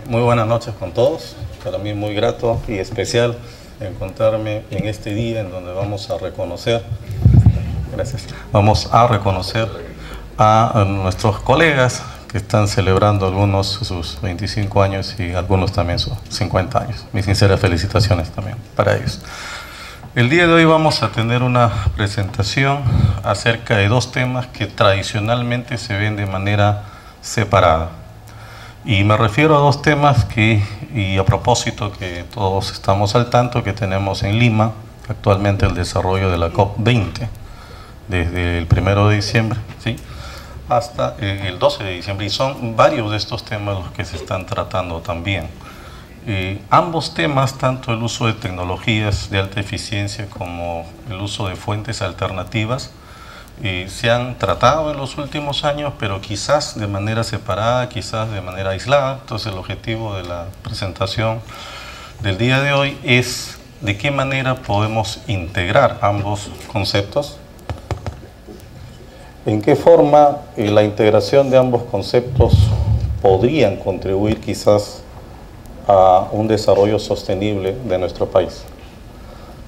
Muy buenas noches con todos. Para mí muy grato y especial encontrarme en este día en donde vamos a reconocer, gracias, vamos a reconocer a nuestros colegas que están celebrando algunos sus 25 años y algunos también sus 50 años. Mis sinceras felicitaciones también para ellos. El día de hoy vamos a tener una presentación acerca de dos temas que tradicionalmente se ven de manera separada. Y me refiero a dos temas y a propósito que todos estamos al tanto, que tenemos en Lima actualmente el desarrollo de la COP20, desde el 1 de diciembre, ¿sí?, hasta el 12 de diciembre, y son varios de estos temas los que se están tratando también. Ambos temas, tanto el uso de tecnologías de alta eficiencia como el uso de fuentes alternativas, se han tratado en los últimos años, pero quizás de manera separada, quizás de manera aislada. Entonces el objetivo de la presentación del día de hoy es de qué manera podemos integrar ambos conceptos, en qué forma la integración de ambos conceptos podrían contribuir quizás a un desarrollo sostenible de nuestro país.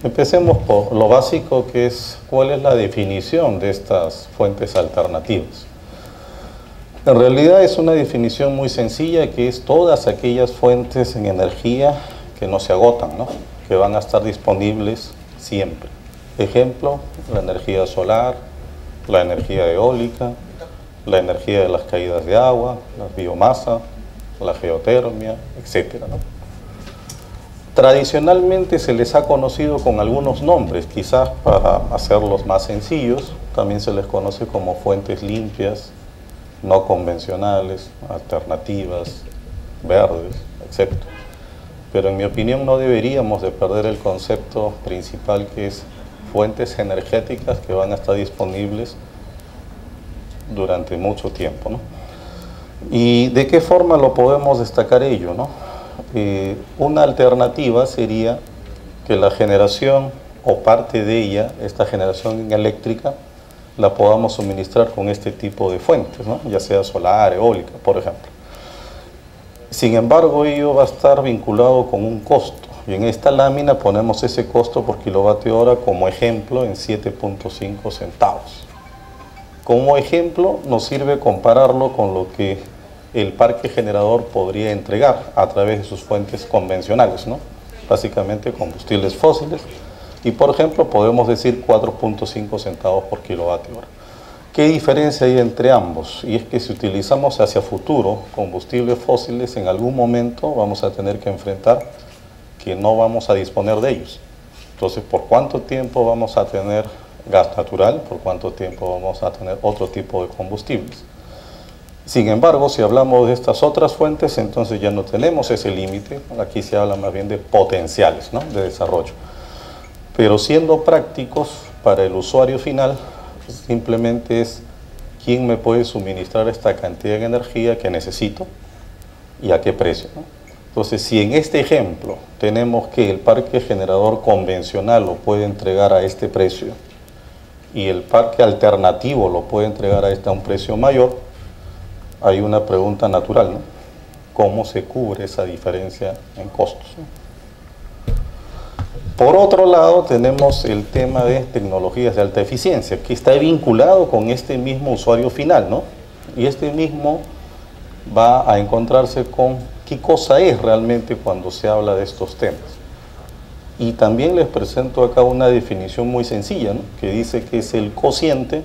Empecemos por lo básico, que es cuál es la definición de estas fuentes alternativas. En realidad es una definición muy sencilla, que es todas aquellas fuentes en energía que no se agotan, ¿no?, que van a estar disponibles siempre. Ejemplo, la energía solar, la energía eólica, la energía de las caídas de agua, la biomasa, la geotermia, etcétera, ¿no? Tradicionalmente se les ha conocido con algunos nombres, quizás para hacerlos más sencillos. También se les conoce como fuentes limpias, no convencionales, alternativas, verdes, etc. Pero en mi opinión no deberíamos de perder el concepto principal, que es fuentes energéticas que van a estar disponibles durante mucho tiempo, ¿no? ¿Y de qué forma lo podemos destacar ello, no? Una alternativa sería que la generación o parte de ella, esta generación eléctrica, la podamos suministrar con este tipo de fuentes, ¿no?, ya sea solar, eólica, por ejemplo. Sin embargo, ello va a estar vinculado con un costo, y en esta lámina ponemos ese costo por kilovatio hora como ejemplo en 7.5 centavos. Como ejemplo nos sirve compararlo con lo que el parque generador podría entregar a través de sus fuentes convencionales, ¿no?, básicamente combustibles fósiles, y por ejemplo podemos decir 4.5 centavos por kilovatio hora. ¿Qué diferencia hay entre ambos? Y es que si utilizamos hacia futuro combustibles fósiles, en algún momento vamos a tener que enfrentar que no vamos a disponer de ellos. Entonces, ¿por cuánto tiempo vamos a tener gas natural? ¿Por cuánto tiempo vamos a tener otro tipo de combustibles? Sin embargo, si hablamos de estas otras fuentes, entonces ya no tenemos ese límite. Aquí se habla más bien de potenciales, ¿no?, de desarrollo. Pero siendo prácticos para el usuario final, simplemente es quién me puede suministrar esta cantidad de energía que necesito y a qué precio, ¿no? Entonces, si en este ejemplo tenemos que el parque generador convencional lo puede entregar a este precio y el parque alternativo lo puede entregar a un precio mayor, hay una pregunta natural, ¿no? ¿Cómo se cubre esa diferencia en costos, ¿no? Por otro lado, tenemos el tema de tecnologías de alta eficiencia, que está vinculado con este mismo usuario final, ¿no? Y este mismo va a encontrarse con qué cosa es realmente cuando se habla de estos temas. Y también les presento acá una definición muy sencilla, ¿no?, que dice que es el cociente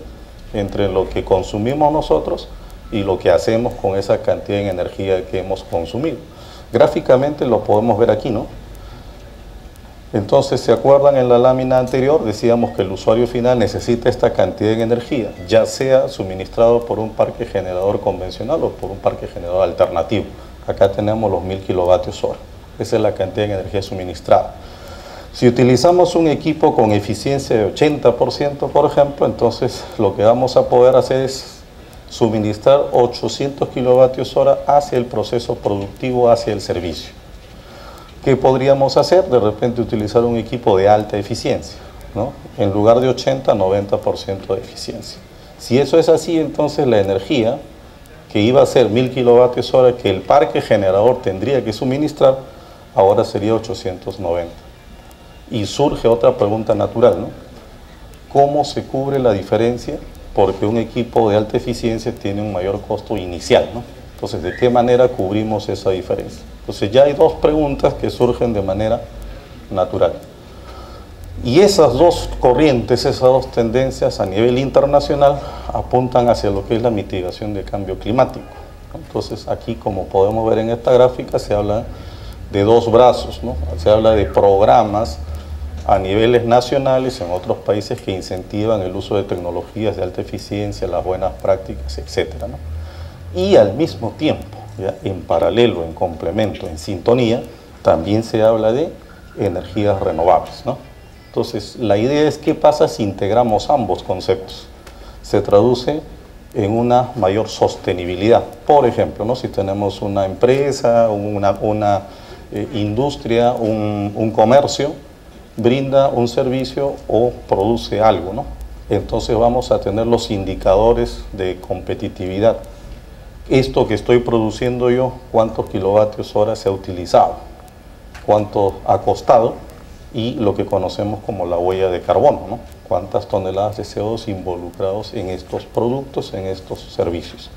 entre lo que consumimos nosotros y lo que hacemos con esa cantidad de energía que hemos consumido. Gráficamente lo podemos ver aquí, ¿no? Entonces, ¿se acuerdan? En la lámina anterior decíamos que el usuario final necesita esta cantidad de energía, ya sea suministrado por un parque generador convencional o por un parque generador alternativo. Acá tenemos los 1000 kilovatios hora. Esa es la cantidad de energía suministrada. Si utilizamos un equipo con eficiencia de 80%, por ejemplo, entonces lo que vamos a poder hacer es suministrar 800 kilovatios hora hacia el proceso productivo, hacia el servicio. ¿Qué podríamos hacer? De repente utilizar un equipo de alta eficiencia, ¿no? En lugar de 80, 90% de eficiencia. Si eso es así, entonces la energía que iba a ser 1000 kilovatios hora que el parque generador tendría que suministrar, ahora sería 890. Y surge otra pregunta natural, ¿no? ¿Cómo se cubre la diferencia? Porque un equipo de alta eficiencia tiene un mayor costo inicial, ¿no? Entonces, ¿de qué manera cubrimos esa diferencia? Entonces, ya hay dos preguntas que surgen de manera natural. Y esas dos corrientes, esas dos tendencias a nivel internacional apuntan hacia lo que es la mitigación del cambio climático. Entonces, aquí, como podemos ver en esta gráfica, se habla de dos brazos, ¿no? Se habla de programas a niveles nacionales en otros países que incentivan el uso de tecnologías de alta eficiencia, las buenas prácticas, etcétera, ¿no? Y al mismo tiempo, ¿ya?, en paralelo, en complemento, en sintonía, también se habla de energías renovables, ¿no? Entonces, la idea es qué pasa si integramos ambos conceptos. Se traduce en una mayor sostenibilidad. Por ejemplo, ¿no?, si tenemos una empresa, una industria, un comercio, brinda un servicio o produce algo, ¿no? Entonces vamos a tener los indicadores de competitividad. Esto que estoy produciendo yo, ¿cuántos kilovatios hora se ha utilizado? ¿Cuánto ha costado? Y lo que conocemos como la huella de carbono, ¿no? ¿Cuántas toneladas de CO2 involucrados en estos productos, en estos servicios?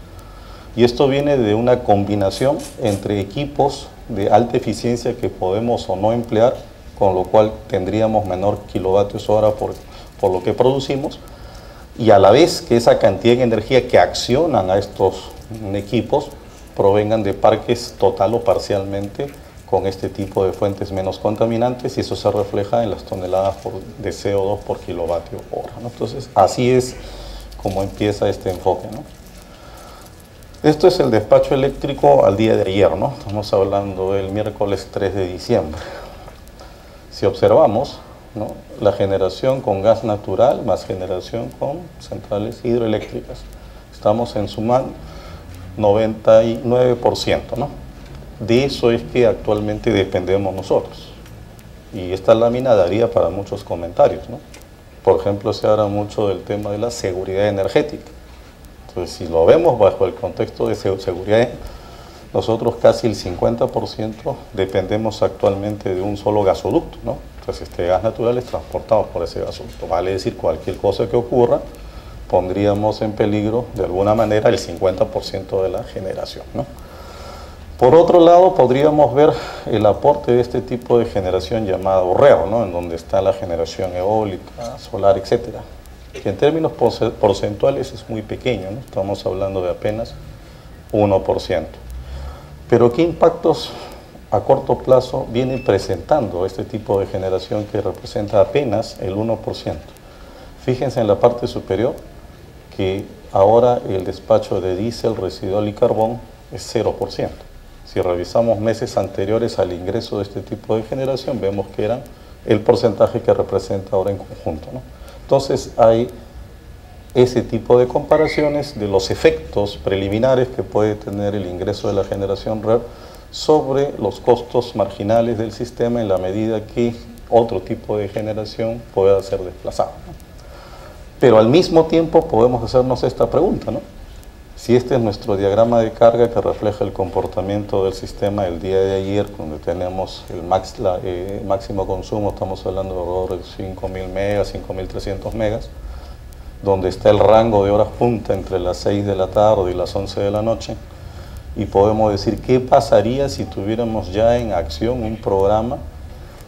Y esto viene de una combinación entre equipos de alta eficiencia que podemos o no emplear, con lo cual tendríamos menor kilovatios hora por lo que producimos, y a la vez que esa cantidad de energía que accionan a estos equipos provengan de parques total o parcialmente con este tipo de fuentes menos contaminantes, y eso se refleja en las toneladas de CO2 por kilovatio hora, ¿no? Entonces, así es como empieza este enfoque, ¿no? Esto es el despacho eléctrico al día de ayer, ¿no? Estamos hablando del miércoles 3 de diciembre. Si observamos, ¿no?, la generación con gas natural más generación con centrales hidroeléctricas, estamos en suma 99%, ¿no? De eso es que actualmente dependemos nosotros. Y esta lámina daría para muchos comentarios, ¿no? Por ejemplo, se habla mucho del tema de la seguridad energética. Entonces, si lo vemos bajo el contexto de seguridad, nosotros casi el 50% dependemos actualmente de un solo gasoducto, ¿no? Entonces, este gas natural es transportado por ese gasoducto. Vale decir, cualquier cosa que ocurra, pondríamos en peligro de alguna manera el 50% de la generación, ¿no? Por otro lado, podríamos ver el aporte de este tipo de generación llamado REO, ¿no?, en donde está la generación eólica, solar, etcétera, que en términos porcentuales es muy pequeño, ¿no? Estamos hablando de apenas 1%. Pero ¿qué impactos a corto plazo viene presentando este tipo de generación que representa apenas el 1%? Fíjense en la parte superior que ahora el despacho de diésel, residual y carbón es 0%. Si revisamos meses anteriores al ingreso de este tipo de generación, vemos que era el porcentaje que representa ahora en conjunto, ¿no? Entonces hay ese tipo de comparaciones de los efectos preliminares que puede tener el ingreso de la generación REO sobre los costos marginales del sistema en la medida que otro tipo de generación pueda ser desplazado, ¿no? Pero al mismo tiempo podemos hacernos esta pregunta, ¿no? Si este es nuestro diagrama de carga que refleja el comportamiento del sistema el día de ayer, donde tenemos el máximo consumo, estamos hablando de alrededor de 5.000 megas, 5.300 megas, donde está el rango de horas punta entre las 6 de la tarde y las 11 de la noche, y podemos decir qué pasaría si tuviéramos ya en acción un programa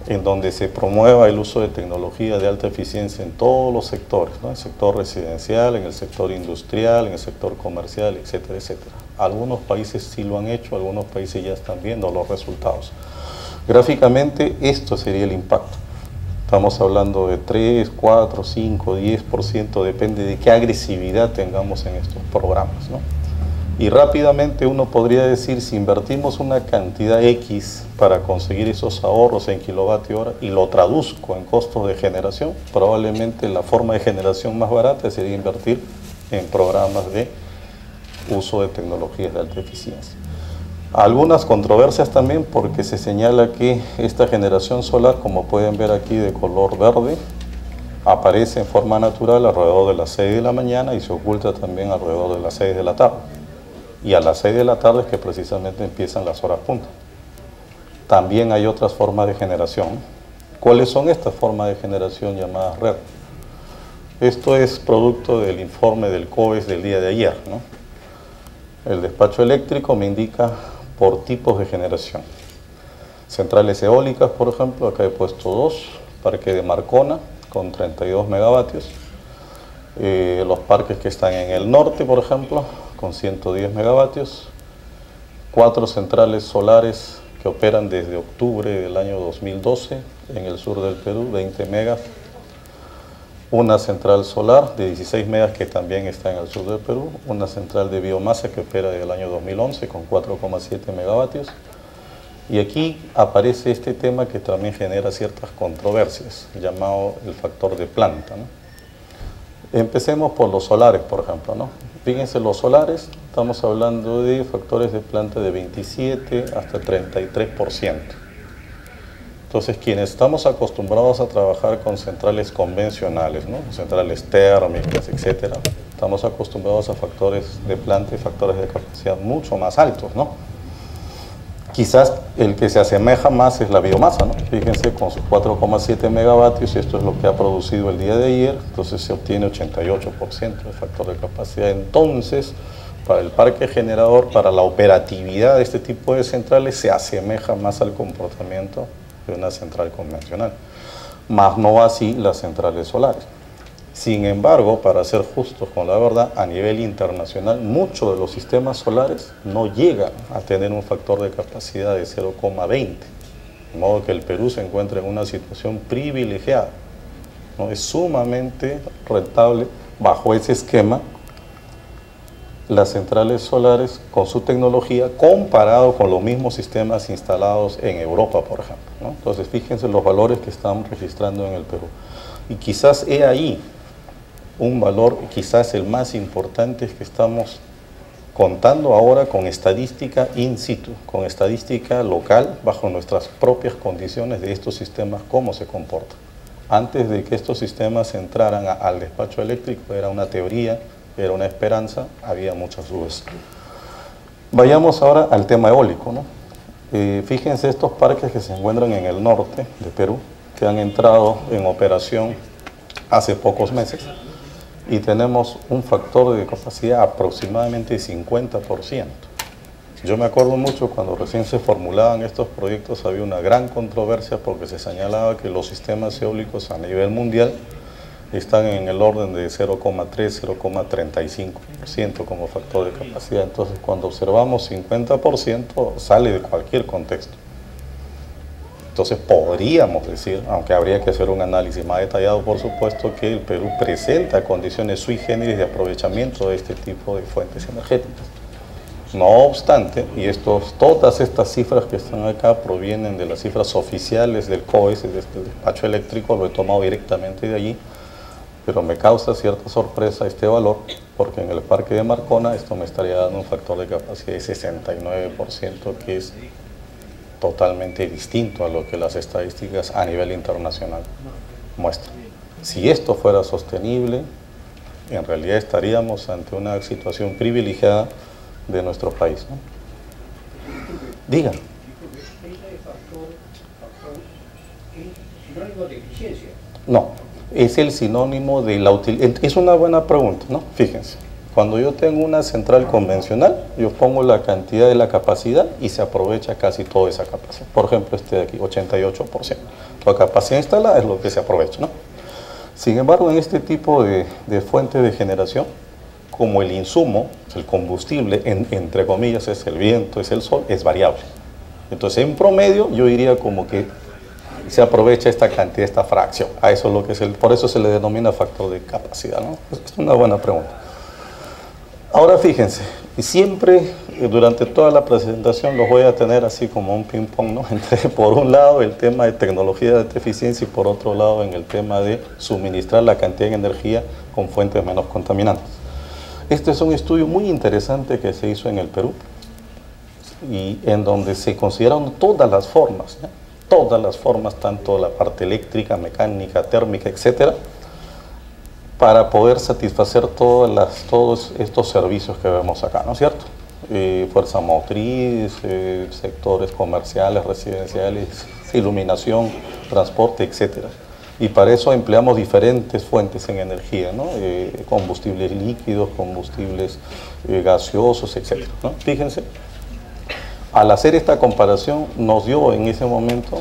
en donde se promueva el uso de tecnología de alta eficiencia en todos los sectores, ¿no? En el sector residencial, en el sector industrial, en el sector comercial, etcétera, etcétera. Algunos países sí lo han hecho, algunos países ya están viendo los resultados. Gráficamente, esto sería el impacto. Estamos hablando de 3, 4, 5, 10%, depende de qué agresividad tengamos en estos programas, ¿no? Y rápidamente uno podría decir, si invertimos una cantidad X para conseguir esos ahorros en kilovatio hora y lo traduzco en costos de generación, probablemente la forma de generación más barata sería invertir en programas de uso de tecnologías de alta eficiencia. Algunas controversias también porque se señala que esta generación solar, como pueden ver aquí de color verde, aparece en forma natural alrededor de las 6 de la mañana y se oculta también alrededor de las 6 de la tarde. y a las 6 de la tarde es que precisamente empiezan las horas punta. También hay otras formas de generación. ¿Cuáles son estas formas de generación llamadas red? Esto es producto del informe del COES del día de ayer, ¿no? El despacho eléctrico me indica por tipos de generación. Centrales eólicas, por ejemplo, acá he puesto 2, parque de Marcona con 32 megavatios. Los parques que están en el norte, por ejemplo, con 110 megavatios. 4 centrales solares que operan desde octubre del año 2012 en el sur del Perú, 20 megas. Una central solar de 16 megas que también está en el sur del Perú. Una central de biomasa que opera desde el año 2011 con 4,7 megavatios. Y aquí aparece este tema que también genera ciertas controversias, llamado el factor de planta, ¿no? Empecemos por los solares, por ejemplo, ¿no? Fíjense, los solares, estamos hablando de factores de planta de 27 hasta 33%. Entonces, quienes estamos acostumbrados a trabajar con centrales convencionales, ¿no? Centrales térmicas, etcétera, estamos acostumbrados a factores de planta y factores de capacidad mucho más altos, ¿no? Quizás el que se asemeja más es la biomasa, ¿no? Fíjense, con sus 4,7 megavatios, y esto es lo que ha producido el día de ayer, entonces se obtiene 88% de factor de capacidad. Entonces, para el parque generador, para la operatividad de este tipo de centrales, se asemeja más al comportamiento de una central convencional, más no así las centrales solares. Sin embargo, para ser justos con la verdad, a nivel internacional, muchos de los sistemas solares no llegan a tener un factor de capacidad de 0,20, de modo que el Perú se encuentra en una situación privilegiada, ¿no? Es sumamente rentable bajo ese esquema las centrales solares con su tecnología comparado con los mismos sistemas instalados en Europa, por ejemplo, ¿no? Entonces, fíjense los valores que están registrando en el Perú. Y quizás he ahí un valor, quizás el más importante, es que estamos contando ahora con estadística in situ, con estadística local, bajo nuestras propias condiciones de estos sistemas, cómo se comportan. Antes de que estos sistemas entraran al despacho eléctrico, era una teoría, era una esperanza, había muchas dudas. Vayamos ahora al tema eólico, ¿no? Fíjense estos parques que se encuentran en el norte de Perú, que han entrado en operación hace pocos meses, y tenemos un factor de capacidad aproximadamente 50%. Yo me acuerdo mucho cuando recién se formulaban estos proyectos, había una gran controversia porque se señalaba que los sistemas eólicos a nivel mundial están en el orden de 0,3, 0,35% como factor de capacidad. Entonces, cuando observamos 50%, sale de cualquier contexto. Entonces, podríamos decir, aunque habría que hacer un análisis más detallado, por supuesto, que el Perú presenta condiciones sui generis de aprovechamiento de este tipo de fuentes energéticas. No obstante, y todas estas cifras que están acá provienen de las cifras oficiales del COES, de este despacho eléctrico, lo he tomado directamente de allí, pero me causa cierta sorpresa este valor, porque en el parque de Marcona esto me estaría dando un factor de capacidad de 69%, que es totalmente distinto a lo que las estadísticas a nivel internacional muestran. Si esto fuera sostenible, en realidad estaríamos ante una situación privilegiada de nuestro país, ¿no? Diga. ¿Es sinónimo de eficiencia? No, es el sinónimo de la utilidad. Es una buena pregunta, ¿no? Fíjense, cuando yo tengo una central convencional, yo pongo la cantidad de la capacidad y se aprovecha casi toda esa capacidad. Por ejemplo, este de aquí, 88%. La capacidad instalada es lo que se aprovecha, ¿no? Sin embargo, en este tipo de fuente de generación, como el insumo, el combustible, entre comillas, es el viento, es el sol, es variable. Entonces, en promedio, yo diría como que se aprovecha esta cantidad, esta fracción. A eso es lo que por eso se le denomina factor de capacidad, ¿no? Es una buena pregunta. Ahora fíjense, siempre durante toda la presentación los voy a tener así como un ping-pong, ¿no? Entre, por un lado, el tema de tecnología de alta eficiencia y por otro lado, en el tema de suministrar la cantidad de energía con fuentes menos contaminantes. Este es un estudio muy interesante que se hizo en el Perú y en donde se consideraron todas las formas, ¿no? Todas las formas, tanto la parte eléctrica, mecánica, térmica, etcétera, para poder satisfacer todos estos servicios que vemos acá, ¿no es cierto? fuerza motriz, sectores comerciales, residenciales, iluminación, transporte, etcétera. Y para eso empleamos diferentes fuentes en energía, ¿no? Combustibles líquidos, combustibles gaseosos, etcétera, ¿no? Fíjense, al hacer esta comparación nos dio en ese momento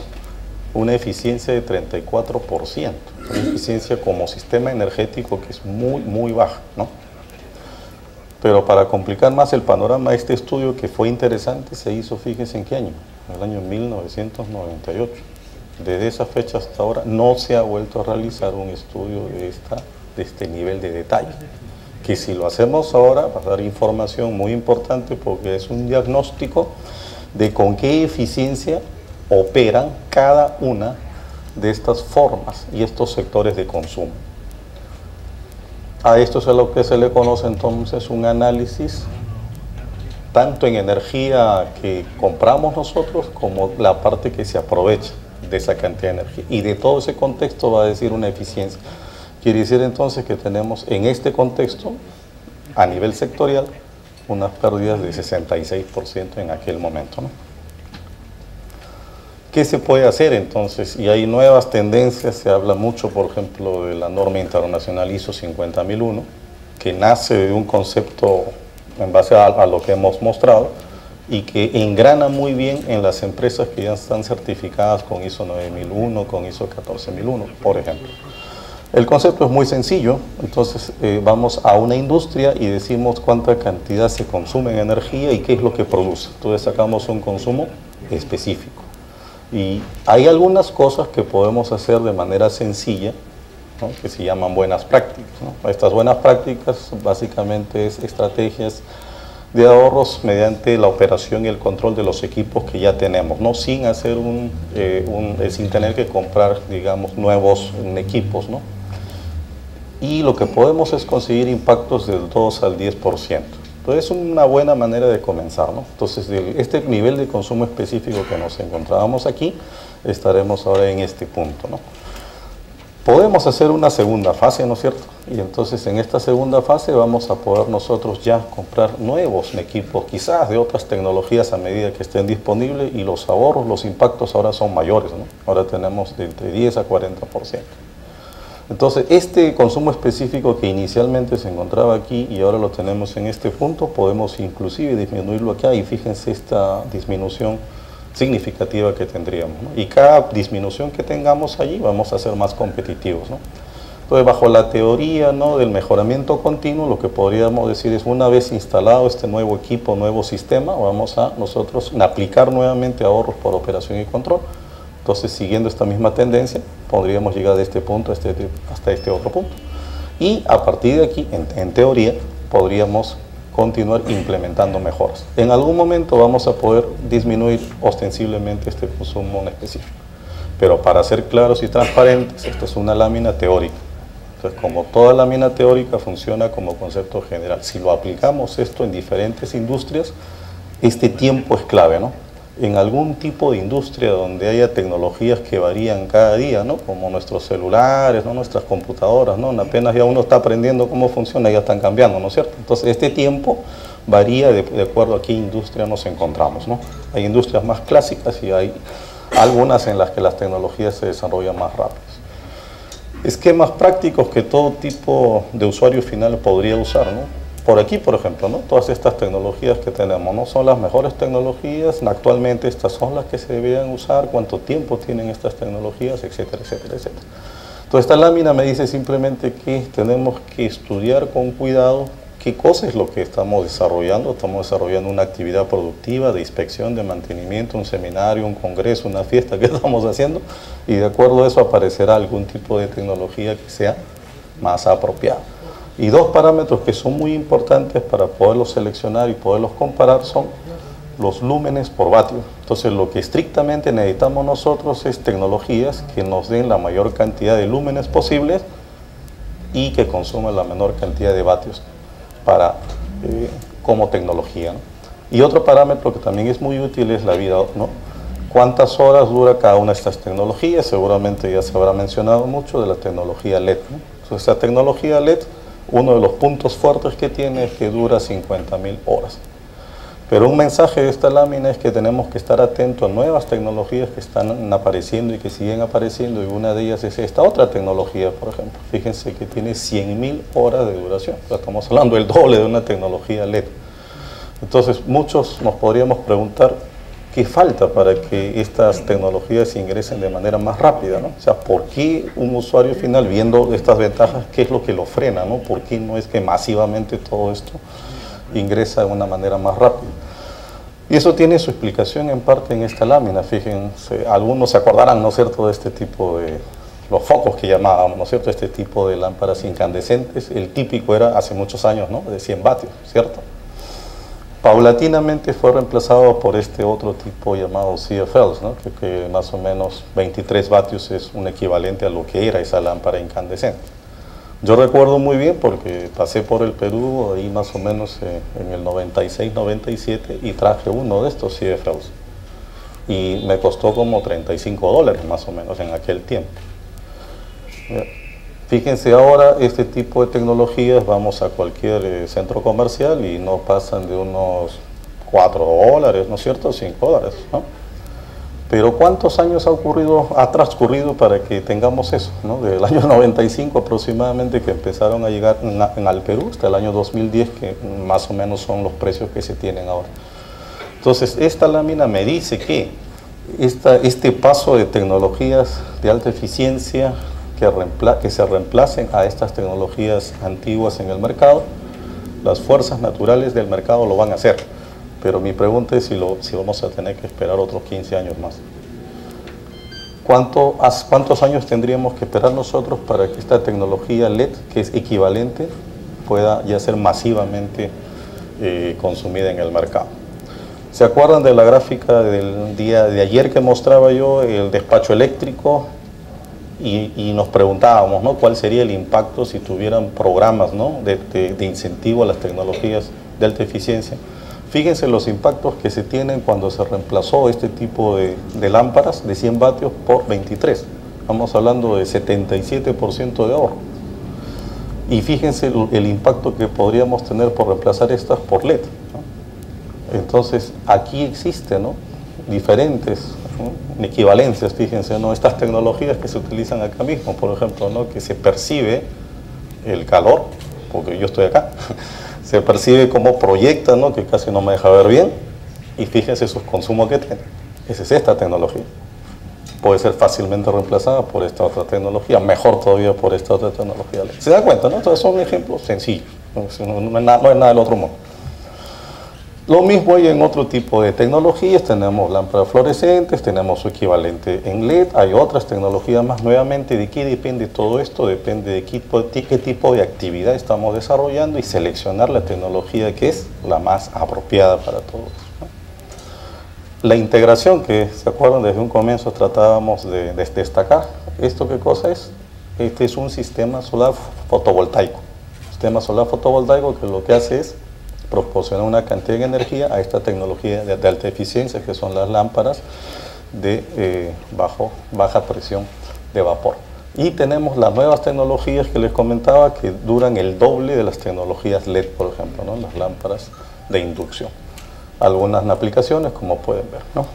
una eficiencia de 34%, una eficiencia como sistema energético que es muy baja, ¿no? Pero para complicar más el panorama, este estudio que fue interesante se hizo, fíjense en qué año, en el año 1998. Desde esa fecha hasta ahora no se ha vuelto a realizar un estudio de este nivel de detalle, que si lo hacemos ahora va a dar información muy importante porque es un diagnóstico de con qué eficiencia operan cada una de estas formas y estos sectores de consumo. A esto es a lo que se le conoce entonces un análisis tanto en energía que compramos nosotros como la parte que se aprovecha de esa cantidad de energía. Y de todo ese contexto va a decir una eficiencia. Quiere decir entonces que tenemos en este contexto, a nivel sectorial, unas pérdidas de 66% en aquel momento, ¿no? ¿Qué se puede hacer entonces? Y hay nuevas tendencias, se habla mucho, por ejemplo, de la norma internacional ISO 50001, que nace de un concepto en base a lo que hemos mostrado y que engrana muy bien en las empresas que ya están certificadas con ISO 9001, con ISO 14001, por ejemplo. El concepto es muy sencillo, entonces vamos a una industria y decimos cuánta cantidad se consume en energía y qué es lo que produce. Entonces sacamos un consumo específico. Y hay algunas cosas que podemos hacer de manera sencilla, ¿no? Que se llaman buenas prácticas, ¿no? Estas buenas prácticas básicamente es estrategias de ahorros mediante la operación y el control de los equipos que ya tenemos, ¿no? Sin hacer sin tener que comprar, digamos, nuevos equipos, ¿no? Y lo que podemos es conseguir impactos del 2 al 10%. Entonces es una buena manera de comenzar, ¿no? Entonces este nivel de consumo específico que nos encontrábamos aquí, estaremos ahora en este punto, ¿no? Podemos hacer una segunda fase, ¿no es cierto? Y entonces en esta segunda fase vamos a poder nosotros ya comprar nuevos equipos, quizás de otras tecnologías a medida que estén disponibles, y los ahorros, los impactos ahora son mayores, ¿no? Ahora tenemos de entre 10 a 40%. Entonces, este consumo específico que inicialmente se encontraba aquí y ahora lo tenemos en este punto, podemos inclusive disminuirlo acá y fíjense esta disminución significativa que tendríamos, ¿no? Y cada disminución que tengamos allí vamos a ser más competitivos, ¿no? Entonces, bajo la teoría, ¿no?, del mejoramiento continuo, lo que podríamos decir es, una vez instalado este nuevo equipo, nuevo sistema, vamos a nosotros aplicar nuevamente ahorros por operación y control. Entonces, siguiendo esta misma tendencia, podríamos llegar de este punto hasta este otro punto. Y a partir de aquí, en teoría, podríamos continuar implementando mejoras. En algún momento vamos a poder disminuir ostensiblemente este consumo en específico. Pero para ser claros y transparentes, esta es una lámina teórica. Entonces, como toda lámina teórica funciona como concepto general, si lo aplicamos esto en diferentes industrias, este tiempo es clave, ¿no? En algún tipo de industria donde haya tecnologías que varían cada día, ¿no?, como nuestros celulares, ¿no?, nuestras computadoras, ¿no?, apenas ya uno está aprendiendo cómo funciona, ya están cambiando, ¿no es cierto? Entonces, este tiempo varía de acuerdo a qué industria nos encontramos, ¿no? Hay industrias más clásicas y hay algunas en las que las tecnologías se desarrollan más rápido. Esquemas prácticos que todo tipo de usuario final podría usar, ¿no? Por aquí, por ejemplo, ¿no?, todas estas tecnologías que tenemos no son las mejores tecnologías, actualmente estas son las que se deberían usar, cuánto tiempo tienen estas tecnologías, etcétera, etcétera, etcétera. Entonces, esta lámina me dice simplemente que tenemos que estudiar con cuidado qué cosa es lo que estamos desarrollando una actividad productiva de inspección, de mantenimiento, un seminario, un congreso, una fiesta que estamos haciendo, y de acuerdo a eso aparecerá algún tipo de tecnología que sea más apropiada. Y dos parámetros que son muy importantes para poderlos seleccionar y poderlos comparar son los lúmenes por vatio. Entonces, lo que estrictamente necesitamos nosotros es tecnologías que nos den la mayor cantidad de lúmenes posibles y que consuman la menor cantidad de vatios como tecnología, ¿no? Y otro parámetro que también es muy útil es la vida, ¿no? ¿Cuántas horas dura cada una de estas tecnologías? Seguramente ya se habrá mencionado mucho de la tecnología LED, ¿no? Entonces, esta tecnología LED, uno de los puntos fuertes que tiene es que dura 50.000 horas. Pero un mensaje de esta lámina es que tenemos que estar atentos a nuevas tecnologías que están apareciendo y que siguen apareciendo, y una de ellas es esta otra tecnología, por ejemplo. Fíjense que tiene 100.000 horas de duración. O sea, estamos hablando del doble de una tecnología LED. Entonces, muchos nos podríamos preguntar qué falta para que estas tecnologías ingresen de manera más rápida, ¿no? O sea, ¿por qué un usuario final, viendo estas ventajas, qué es lo que lo frena, ¿no? ¿Por qué no es que masivamente todo esto ingresa de una manera más rápida? Y eso tiene su explicación en parte en esta lámina. Fíjense, algunos se acordarán, ¿no es cierto?, de este tipo de, los focos que llamábamos, ¿no es cierto?, este tipo de lámparas incandescentes. El típico era hace muchos años, ¿no?, de 100 vatios, ¿cierto? Paulatinamente fue reemplazado por este otro tipo llamado CFLs, ¿no?, que más o menos 23 vatios es un equivalente a lo que era esa lámpara incandescente. Yo recuerdo muy bien porque pasé por el Perú ahí más o menos en el 96-97 y traje uno de estos CFLs y me costó como $35 más o menos en aquel tiempo. Fíjense ahora, este tipo de tecnologías, vamos a cualquier centro comercial y no pasan de unos $4, ¿no es cierto?, $5, ¿no? Pero ¿cuántos años ha transcurrido para que tengamos eso, ¿no? Del año 95 aproximadamente, que empezaron a llegar al Perú, hasta el año 2010, que más o menos son los precios que se tienen ahora. Entonces, esta lámina me dice que este paso de tecnologías de alta eficiencia que se reemplacen a estas tecnologías antiguas en el mercado, las fuerzas naturales del mercado lo van a hacer. Pero mi pregunta es si vamos a tener que esperar otros 15 años más. ¿Cuántos años tendríamos que esperar nosotros para que esta tecnología LED, que es equivalente, pueda ya ser masivamente consumida en el mercado? ¿Se acuerdan de la gráfica del día de ayer que mostraba yo, el despacho eléctrico? Y nos preguntábamos, ¿no?, cuál sería el impacto si tuvieran programas, ¿no?, de incentivo a las tecnologías de alta eficiencia. Fíjense los impactos que se tienen cuando se reemplazó este tipo de lámparas de 100 vatios por 23. Estamos hablando de 77% de ahorro. Y fíjense el impacto que podríamos tener por reemplazar estas por LED, ¿no? Entonces, aquí existen, ¿no?, diferentes, ¿no?, equivalencias. Fíjense, ¿no?, estas tecnologías que se utilizan acá mismo, por ejemplo, ¿no?, que se percibe el calor, porque yo estoy acá, se percibe cómo proyecta, ¿no?, que casi no me deja ver bien, y fíjense sus consumos que tiene. Esa es esta tecnología. Puede ser fácilmente reemplazada por esta otra tecnología, mejor todavía por esta otra tecnología. ¿Se da cuenta, no? Entonces son ejemplos sencillos, no es nada del otro mundo. Lo mismo hay en otro tipo de tecnologías. Tenemos lámparas fluorescentes, tenemos su equivalente en LED, hay otras tecnologías más. Nuevamente, ¿de qué depende todo esto? Depende de qué tipo de actividad estamos desarrollando y seleccionar la tecnología que es la más apropiada para todos, ¿no? La integración, que se acuerdan desde un comienzo tratábamos de destacar. ¿Esto qué cosa es? Este es un sistema solar fotovoltaico. Sistema solar fotovoltaico que lo que hace es proporciona una cantidad de energía a esta tecnología de alta eficiencia, que son las lámparas de baja presión de vapor. Y tenemos las nuevas tecnologías que les comentaba, que duran el doble de las tecnologías LED, por ejemplo, ¿no?, las lámparas de inducción. Algunas aplicaciones, como pueden ver, ¿no?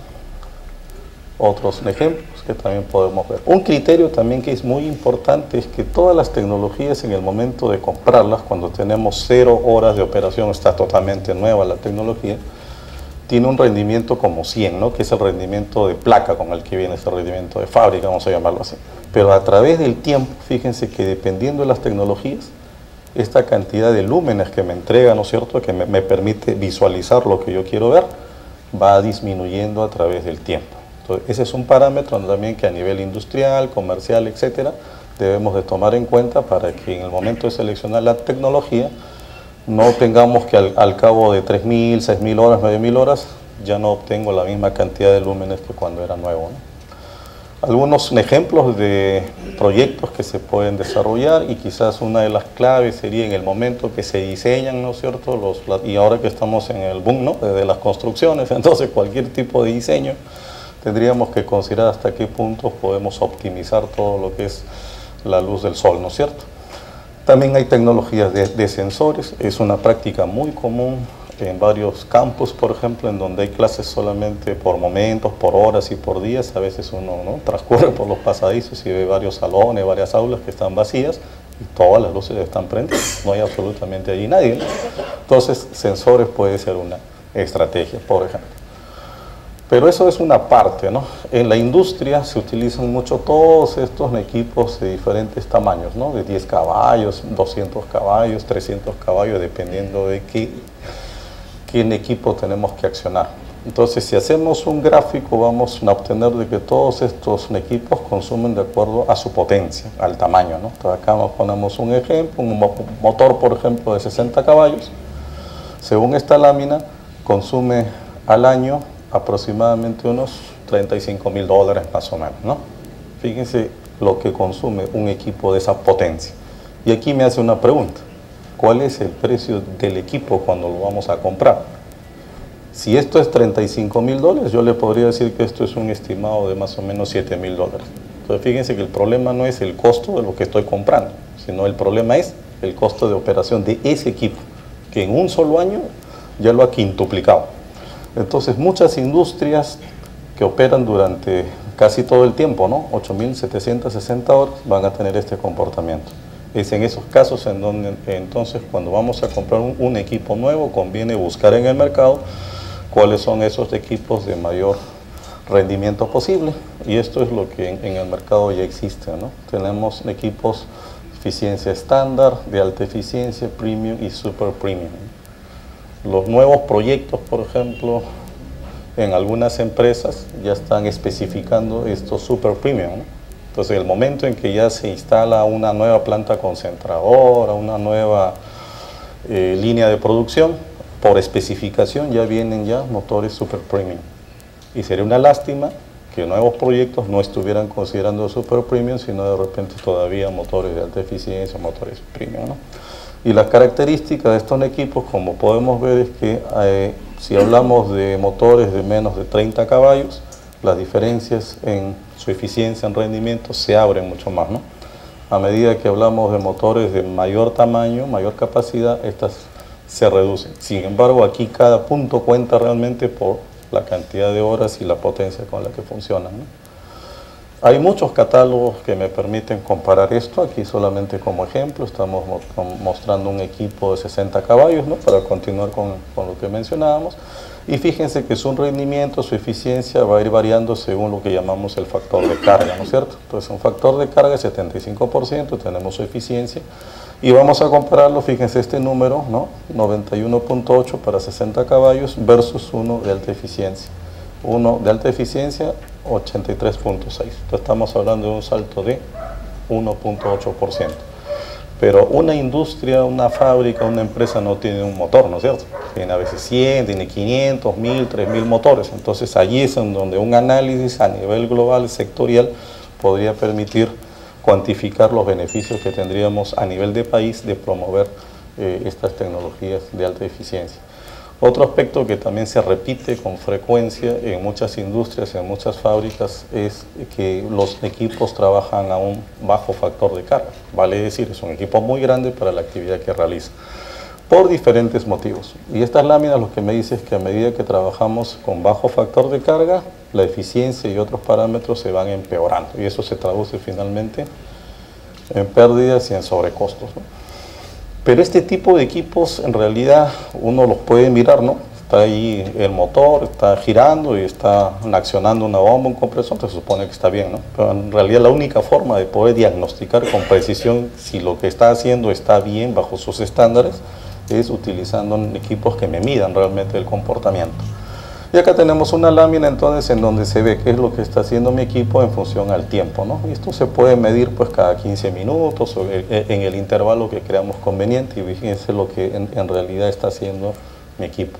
Otros ejemplos que también podemos ver. Un criterio también que es muy importante es que todas las tecnologías, en el momento de comprarlas, cuando tenemos 0 horas de operación, está totalmente nueva la tecnología, tiene un rendimiento como 100, ¿no?, que es el rendimiento de placa con el que viene, ese rendimiento de fábrica, vamos a llamarlo así. Pero a través del tiempo, fíjense que dependiendo de las tecnologías, esta cantidad de lúmenes que me entrega, ¿no es cierto?, que me permite visualizar lo que yo quiero ver, va disminuyendo a través del tiempo. Entonces, ese es un parámetro también que a nivel industrial, comercial, etcétera, debemos de tomar en cuenta para que en el momento de seleccionar la tecnología no tengamos que al cabo de 3.000, 6.000 horas, 9.000 horas, ya no obtengo la misma cantidad de lúmenes que cuando era nuevo, ¿no? Algunos ejemplos de proyectos que se pueden desarrollar, y quizás una de las claves sería en el momento que se diseñan, ¿no es cierto?, y ahora que estamos en el boom, ¿no?, de las construcciones, entonces cualquier tipo de diseño tendríamos que considerar hasta qué punto podemos optimizar todo lo que es la luz del sol, ¿no es cierto? También hay tecnologías de sensores. Es una práctica muy común en varios campus, por ejemplo, en donde hay clases solamente por momentos, por horas y por días. A veces uno, ¿no?, transcurre por los pasadizos y ve varios salones, varias aulas que están vacías y todas las luces están prendidas, no hay absolutamente allí nadie, ¿no? Entonces, sensores puede ser una estrategia, por ejemplo. Pero eso es una parte, ¿no? En la industria se utilizan mucho todos estos equipos de diferentes tamaños, ¿no? De 10 caballos, 200 caballos, 300 caballos, dependiendo de qué equipo tenemos que accionar. Entonces, si hacemos un gráfico, vamos a obtener de que todos estos equipos consumen de acuerdo a su potencia, al tamaño, ¿no? Entonces, acá nos ponemos un ejemplo, un motor, por ejemplo, de 60 caballos. Según esta lámina, consume al año aproximadamente unos $35.000 más o menos, ¿no? Fíjense lo que consume un equipo de esa potencia. Y aquí me hace una pregunta: ¿cuál es el precio del equipo cuando lo vamos a comprar? Si esto es $35.000, yo le podría decir que esto es un estimado de más o menos $7.000. Entonces fíjense que el problema no es el costo de lo que estoy comprando, sino el problema es el costo de operación de ese equipo, que en un solo año ya lo ha quintuplicado. Entonces, muchas industrias que operan durante casi todo el tiempo, ¿no?, 8.760 horas, van a tener este comportamiento. Es en esos casos en donde, entonces, cuando vamos a comprar un equipo nuevo, conviene buscar en el mercado cuáles son esos equipos de mayor rendimiento posible. Y esto es lo que en el mercado ya existe, ¿no? Tenemos equipos de eficiencia estándar, de alta eficiencia, premium y super premium. Los nuevos proyectos, por ejemplo, en algunas empresas ya están especificando estos super premium, ¿no? Entonces, en el momento en que ya se instala una nueva planta concentradora, una nueva línea de producción, por especificación ya vienen ya motores super premium. Y sería una lástima que nuevos proyectos no estuvieran considerando super premium, sino de repente todavía motores de alta eficiencia, motores premium, ¿no? Y las características de estos equipos, como podemos ver, es que si hablamos de motores de menos de 30 caballos, las diferencias en su eficiencia, en rendimiento, se abren mucho más, ¿no? A medida que hablamos de motores de mayor tamaño, mayor capacidad, estas se reducen. Sin embargo, aquí cada punto cuenta realmente por la cantidad de horas y la potencia con la que funcionan, ¿no? Hay muchos catálogos que me permiten comparar esto. Aquí solamente como ejemplo estamos mostrando un equipo de 60 caballos, ¿no?, para continuar con lo que mencionábamos. Y fíjense que su rendimiento, su eficiencia va a ir variando según lo que llamamos el factor de carga, ¿no es cierto? Entonces, un factor de carga de 75%, tenemos su eficiencia. Y vamos a compararlo, fíjense este número, ¿no?, 91.8 para 60 caballos versus uno de alta eficiencia. Uno de alta eficiencia, 83.6. Entonces estamos hablando de un salto de 1.8%. Pero una industria, una fábrica, una empresa no tiene un motor, ¿no es cierto? Tiene a veces 100, tiene 500, 1000, 3000 motores. Entonces allí es en donde un análisis a nivel global, sectorial, podría permitir cuantificar los beneficios que tendríamos a nivel de país de promover estas tecnologías de alta eficiencia. Otro aspecto que también se repite con frecuencia en muchas industrias, en muchas fábricas, es que los equipos trabajan a un bajo factor de carga. Vale decir, es un equipo muy grande para la actividad que realiza, por diferentes motivos. Y estas láminas lo que me dice es que a medida que trabajamos con bajo factor de carga, la eficiencia y otros parámetros se van empeorando. Y eso se traduce finalmente en pérdidas y en sobrecostos, ¿no? Pero este tipo de equipos, en realidad, uno los puede mirar, ¿no? Está ahí el motor, está girando y está accionando una bomba, un compresor, entonces se supone que está bien, ¿no? Pero en realidad la única forma de poder diagnosticar con precisión si lo que está haciendo está bien bajo sus estándares es utilizando equipos que me midan realmente el comportamiento. Y acá tenemos una lámina entonces en donde se ve qué es lo que está haciendo mi equipo en función al tiempo, ¿no? Y esto se puede medir pues cada 15 minutos o en el intervalo que creamos conveniente, y fíjense lo que en realidad está haciendo mi equipo.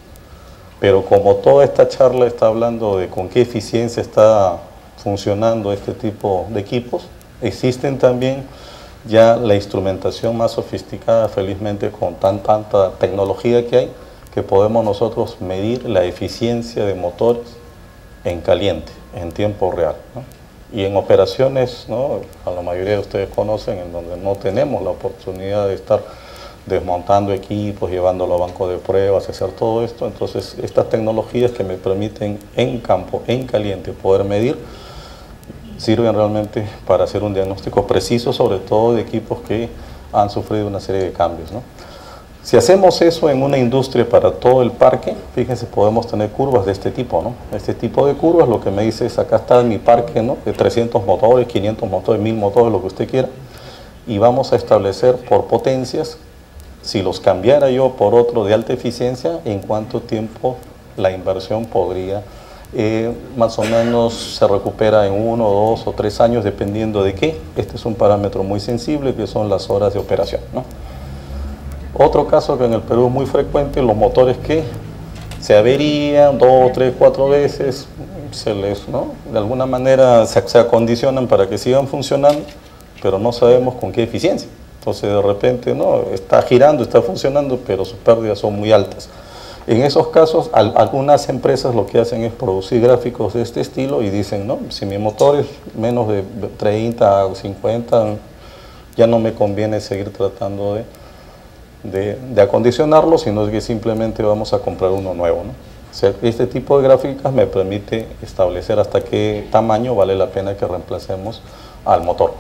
Pero como toda esta charla está hablando de con qué eficiencia está funcionando este tipo de equipos, existen también ya la instrumentación más sofisticada, felizmente con tanta tecnología que hay, que podemos nosotros medir la eficiencia de motores en caliente, en tiempo real, ¿no? Y en operaciones, ¿no?, a la mayoría de ustedes conocen, en donde no tenemos la oportunidad de estar desmontando equipos, llevándolo a banco de pruebas, hacer todo esto. Entonces, estas tecnologías que me permiten en campo, en caliente, poder medir, sirven realmente para hacer un diagnóstico preciso, sobre todo de equipos que han sufrido una serie de cambios, ¿no? Si hacemos eso en una industria para todo el parque, fíjense, podemos tener curvas de este tipo, ¿no? Este tipo de curvas lo que me dice es, acá está mi parque, ¿no?, de 300 motores, 500 motores, 1000 motores, lo que usted quiera, y vamos a establecer por potencias, si los cambiara yo por otro de alta eficiencia, en cuánto tiempo la inversión podría, más o menos se recupera en 1, 2 o 3 años, dependiendo de qué. Este es un parámetro muy sensible, que son las horas de operación, ¿no? Otro caso que en el Perú es muy frecuente, los motores que se averían 2, 3, 4 veces, se les, ¿no?, de alguna manera se acondicionan para que sigan funcionando, pero no sabemos con qué eficiencia. Entonces de repente, ¿no?, está girando, está funcionando, pero sus pérdidas son muy altas. En esos casos, algunas empresas lo que hacen es producir gráficos de este estilo y dicen, no, si mi motor es menos de 30 o 50, ya no me conviene seguir tratando de acondicionarlo, sino que simplemente vamos a comprar uno nuevo, ¿no? O sea, este tipo de gráficas me permite establecer hasta qué tamaño vale la pena que reemplacemos al motor.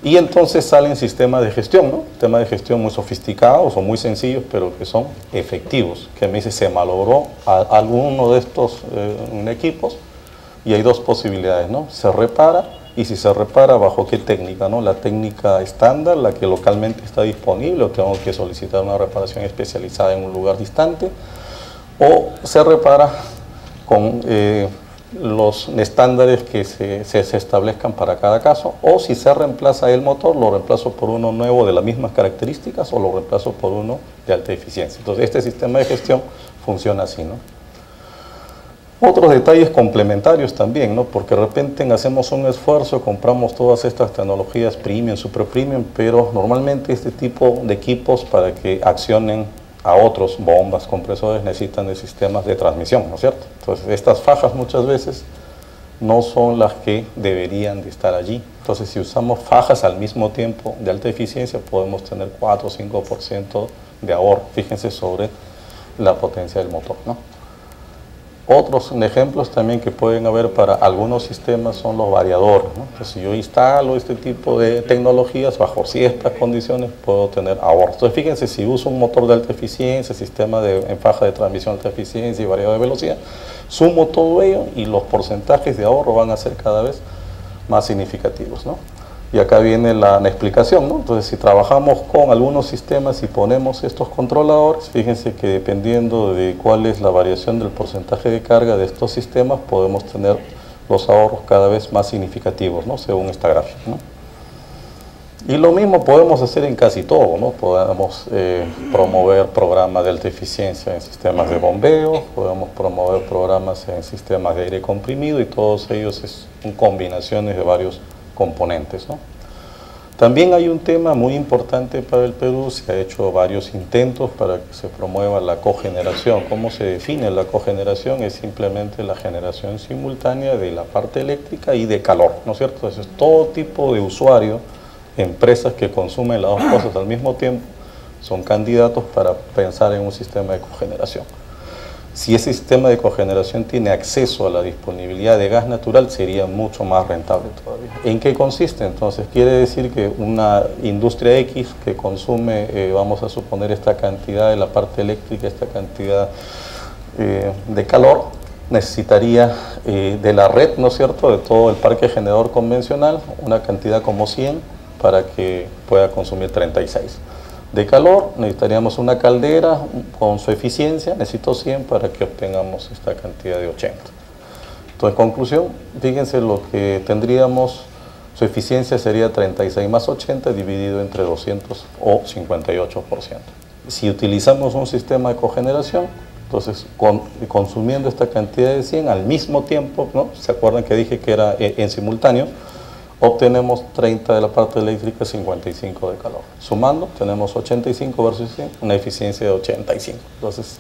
Y entonces salen sistemas de gestión, ¿no? Sistemas de gestión muy sofisticados o muy sencillos, pero que son efectivos. Que me dice, se malogró alguno de estos equipos, y hay dos posibilidades, ¿no? Se repara, y si se repara, ¿bajo qué técnica, no? La técnica estándar, la que localmente está disponible, o tengo que solicitar una reparación especializada en un lugar distante, o se repara con los estándares que se establezcan para cada caso, o si se reemplaza el motor, lo reemplazo por uno nuevo de las mismas características, o lo reemplazo por uno de alta eficiencia. Entonces, este sistema de gestión funciona así, ¿no? Otros detalles complementarios también, ¿no? Porque de repente hacemos un esfuerzo, compramos todas estas tecnologías premium, super premium, pero normalmente este tipo de equipos, para que accionen a otros, bombas, compresores, necesitan de sistemas de transmisión, ¿no es cierto? Entonces, estas fajas muchas veces no son las que deberían de estar allí. Entonces, si usamos fajas al mismo tiempo de alta eficiencia, podemos tener 4 o 5% de ahorro, fíjense, sobre la potencia del motor, ¿no? Otros ejemplos también que pueden haber para algunos sistemas son los variadores, ¿no? Entonces, si yo instalo este tipo de tecnologías bajo ciertas condiciones, puedo tener ahorro. Entonces, fíjense, si uso un motor de alta eficiencia, sistema en faja de transmisión de alta eficiencia y variador de velocidad, sumo todo ello y los porcentajes de ahorro van a ser cada vez más significativos, ¿no? Y acá viene la explicación, ¿no? Entonces, si trabajamos con algunos sistemas y ponemos estos controladores, fíjense que dependiendo de cuál es la variación del porcentaje de carga de estos sistemas, podemos tener los ahorros cada vez más significativos, ¿no?, según esta gráfica, ¿no? Y lo mismo podemos hacer en casi todo, ¿no? Podemos promover programas de alta eficiencia en sistemas de bombeo, podemos promover programas en sistemas de aire comprimido, y todos ellos son combinaciones de varios componentes, ¿no? También hay un tema muy importante para el Perú. Se ha hecho varios intentos para que se promueva la cogeneración. ¿Cómo se define la cogeneración? Es simplemente la generación simultánea de la parte eléctrica y de calor, ¿no es cierto? Entonces, todo tipo de usuario, empresas que consumen las dos cosas al mismo tiempo, son candidatos para pensar en un sistema de cogeneración. Si ese sistema de cogeneración tiene acceso a la disponibilidad de gas natural, sería mucho más rentable todavía. ¿En qué consiste? Entonces, quiere decir que una industria X que consume, vamos a suponer, esta cantidad de la parte eléctrica, esta cantidad de calor, necesitaría de la red, ¿no es cierto?, de todo el parque generador convencional, una cantidad como 100 para que pueda consumir 36. De calor necesitaríamos una caldera con su eficiencia, necesito 100 para que obtengamos esta cantidad de 80. Entonces, en conclusión, fíjense lo que tendríamos, su eficiencia sería 36 más 80 dividido entre 200 o 58%. Si utilizamos un sistema de cogeneración, entonces consumiendo esta cantidad de 100 al mismo tiempo, ¿no? ¿Se acuerdan que dije que era en simultáneo? Obtenemos 30 de la parte eléctrica, 55 de calor. Sumando, tenemos 85 versus 100, una eficiencia de 85. Entonces,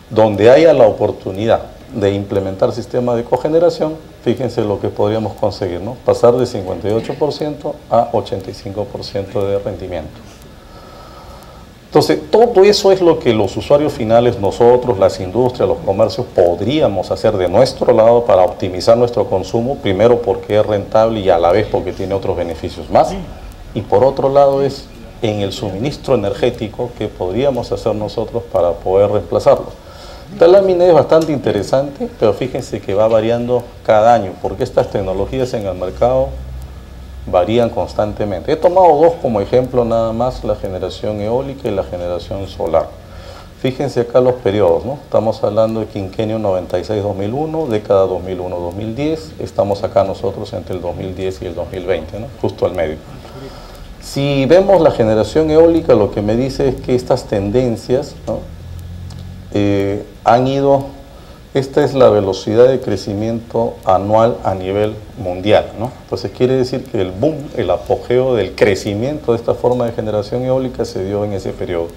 donde haya la oportunidad de implementar sistemas de cogeneración, fíjense lo que podríamos conseguir, ¿no? Pasar de 58% a 85% de rendimiento. Entonces, todo eso es lo que los usuarios finales, nosotros, las industrias, los comercios, podríamos hacer de nuestro lado para optimizar nuestro consumo, primero porque es rentable y a la vez porque tiene otros beneficios más, y por otro lado es en el suministro energético que podríamos hacer nosotros para poder reemplazarlo. Esta lámina es bastante interesante, pero fíjense que va variando cada año, porque estas tecnologías en el mercado varían constantemente. He tomado dos como ejemplo nada más, la generación eólica y la generación solar. Fíjense acá los periodos, ¿no? Estamos hablando de quinquenio 96-2001, década 2001-2010, estamos acá nosotros entre el 2010 y el 2020, ¿no? Justo al medio. Si vemos la generación eólica, lo que me dice es que estas tendencias, ¿no? Han ido, esta es la velocidad de crecimiento anual a nivel mundial, ¿no? Entonces quiere decir que el boom, el apogeo del crecimiento de esta forma de generación eólica se dio en ese periodo.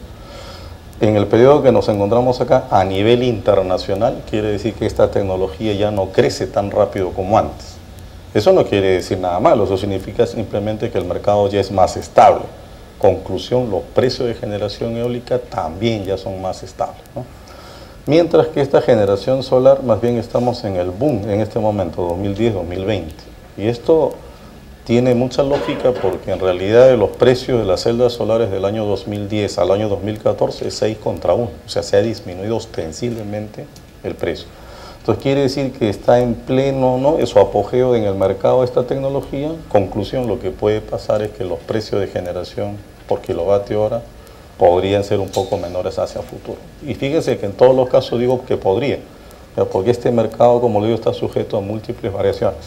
En el periodo que nos encontramos acá, a nivel internacional, quiere decir que esta tecnología ya no crece tan rápido como antes. Eso no quiere decir nada malo, eso significa simplemente que el mercado ya es más estable. Conclusión, los precios de generación eólica también ya son más estables, ¿no? Mientras que esta generación solar, más bien estamos en el boom en este momento, 2010-2020. Y esto tiene mucha lógica porque en realidad los precios de las celdas solares del año 2010 al año 2014 es 6 contra 1. O sea, se ha disminuido ostensiblemente el precio. Entonces quiere decir que está en pleno, ¿no?, su apogeo en el mercado de esta tecnología. Conclusión, lo que puede pasar es que los precios de generación por kilovatio hora podrían ser un poco menores hacia futuro. Y fíjense que en todos los casos digo que podría, porque este mercado, como le digo, está sujeto a múltiples variaciones.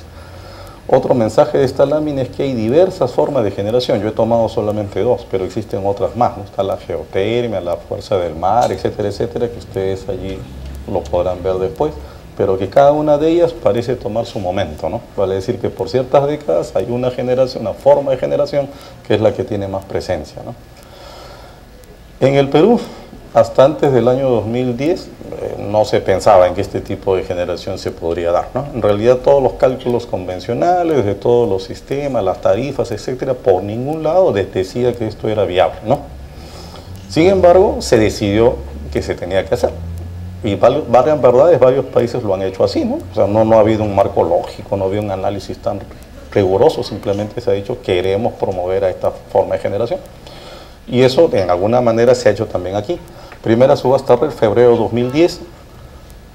Otro mensaje de esta lámina es que hay diversas formas de generación. Yo he tomado solamente dos, pero existen otras más, ¿no? Está la geotermia, la fuerza del mar, etcétera, etcétera, que ustedes allí lo podrán ver después, pero que cada una de ellas parece tomar su momento, ¿no? Vale decir que por ciertas décadas hay una generación, una forma de generación que es la que tiene más presencia, ¿no? En el Perú, hasta antes del año 2010, no se pensaba en que este tipo de generación se podría dar, ¿no? En realidad todos los cálculos convencionales de todos los sistemas, las tarifas, etcétera, por ningún lado les decía que esto era viable, ¿no? Sin embargo, se decidió que se tenía que hacer. Y varias verdades, varios países lo han hecho así, ¿no? O sea, no ha habido un marco lógico, no ha habido un análisis tan riguroso, simplemente se ha dicho queremos promover a esta forma de generación. Y eso en alguna manera se ha hecho también aquí. Primera subasta red, febrero 2010.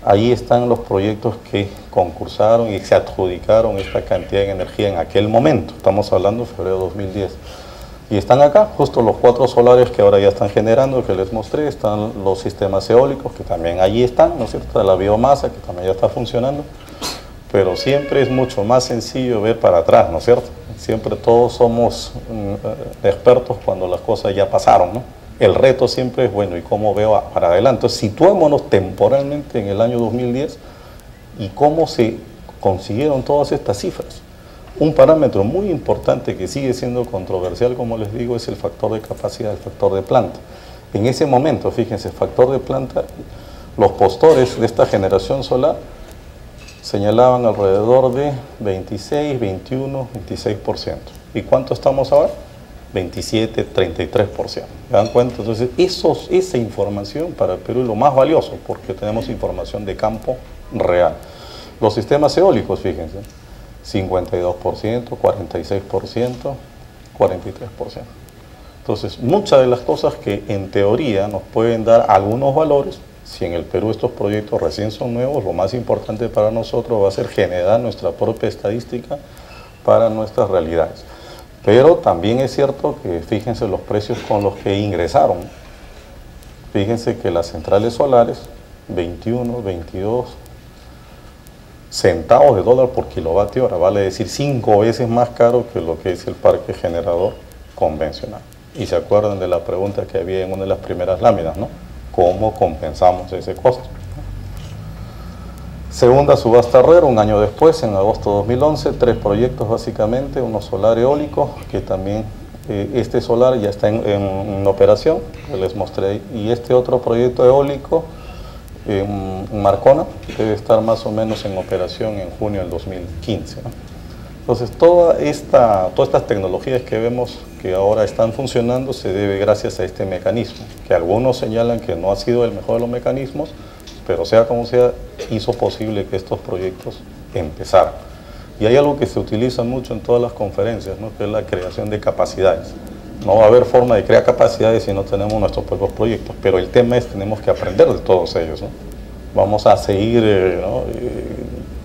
Ahí están los proyectos que concursaron y se adjudicaron esta cantidad de energía en aquel momento. Estamos hablando de febrero 2010. Y están acá, justo los 4 solares que ahora ya están generando, que les mostré. Están los sistemas eólicos, que también allí están, ¿no es cierto? La biomasa, que también ya está funcionando. Pero siempre es mucho más sencillo ver para atrás, ¿no es cierto? Siempre todos somos expertos cuando las cosas ya pasaron, ¿no? El reto siempre es, bueno, ¿y cómo veo para adelante? Entonces, situémonos temporalmente en el año 2010 y cómo se consiguieron todas estas cifras. Un parámetro muy importante que sigue siendo controversial, como les digo, es el factor de capacidad, el factor de planta. En ese momento, fíjense, factor de planta, los postores de esta generación solar señalaban alrededor de 26, 21, 26%. ¿Y cuánto estamos ahora? 27, 33%. ¿Se dan cuenta? Entonces, esa información para el Perú es lo más valioso, porque tenemos información de campo real. Los sistemas eólicos, fíjense, 52%, 46%, 43%. Entonces, muchas de las cosas que en teoría nos pueden dar algunos valores, si en el Perú estos proyectos recién son nuevos, lo más importante para nosotros va a ser generar nuestra propia estadística para nuestras realidades. Pero también es cierto que fíjense los precios con los que ingresaron. Fíjense que las centrales solares, 21, 22 centavos de dólar por kilovatio hora, vale decir 5 veces más caro que lo que es el parque generador convencional. Y se acuerdan de la pregunta que había en una de las primeras láminas, ¿no? ¿Cómo compensamos ese costo? Segunda subasta RER, un año después, en agosto de 2011, 3 proyectos básicamente, uno solar eólico, que también este solar ya está en operación, que les mostré, y este otro proyecto eólico en Marcona, debe estar más o menos en operación en junio del 2015, ¿no? Entonces, todas estas tecnologías que vemos que ahora están funcionando se debe gracias a este mecanismo, que algunos señalan que no ha sido el mejor de los mecanismos, pero sea como sea, hizo posible que estos proyectos empezaran. Y hay algo que se utiliza mucho en todas las conferencias, ¿no?, que es la creación de capacidades. No va a haber forma de crear capacidades si no tenemos nuestros propios proyectos, pero el tema es que tenemos que aprender de todos ellos, ¿no? Vamos a seguir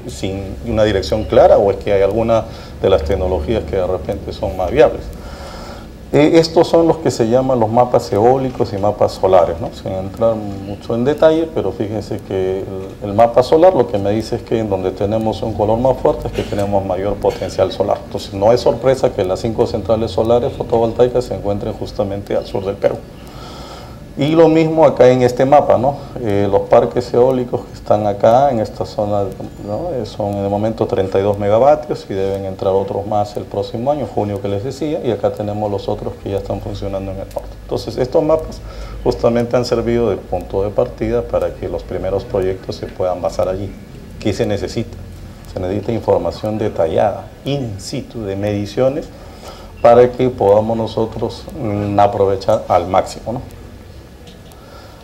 sin una dirección clara, o es que hay alguna de las tecnologías que de repente son más viables. Estos son los que se llaman los mapas eólicos y mapas solares, ¿no?, sin entrar mucho en detalle, pero fíjense que el mapa solar lo que me dice es que en donde tenemos un color más fuerte es que tenemos mayor potencial solar. Entonces no es sorpresa que las 5 centrales solares fotovoltaicas se encuentren justamente al sur del Perú. Y lo mismo acá en este mapa, ¿no? Los parques eólicos que están acá en esta zona, ¿no?, son en el momento 32 megavatios y deben entrar otros más el próximo año, junio que les decía, y acá tenemos los otros que ya están funcionando en el norte. Entonces estos mapas justamente han servido de punto de partida para que los primeros proyectos se puedan basar allí. ¿Qué se necesita? Se necesita información detallada, in situ, de mediciones, para que podamos nosotros aprovechar al máximo, ¿no?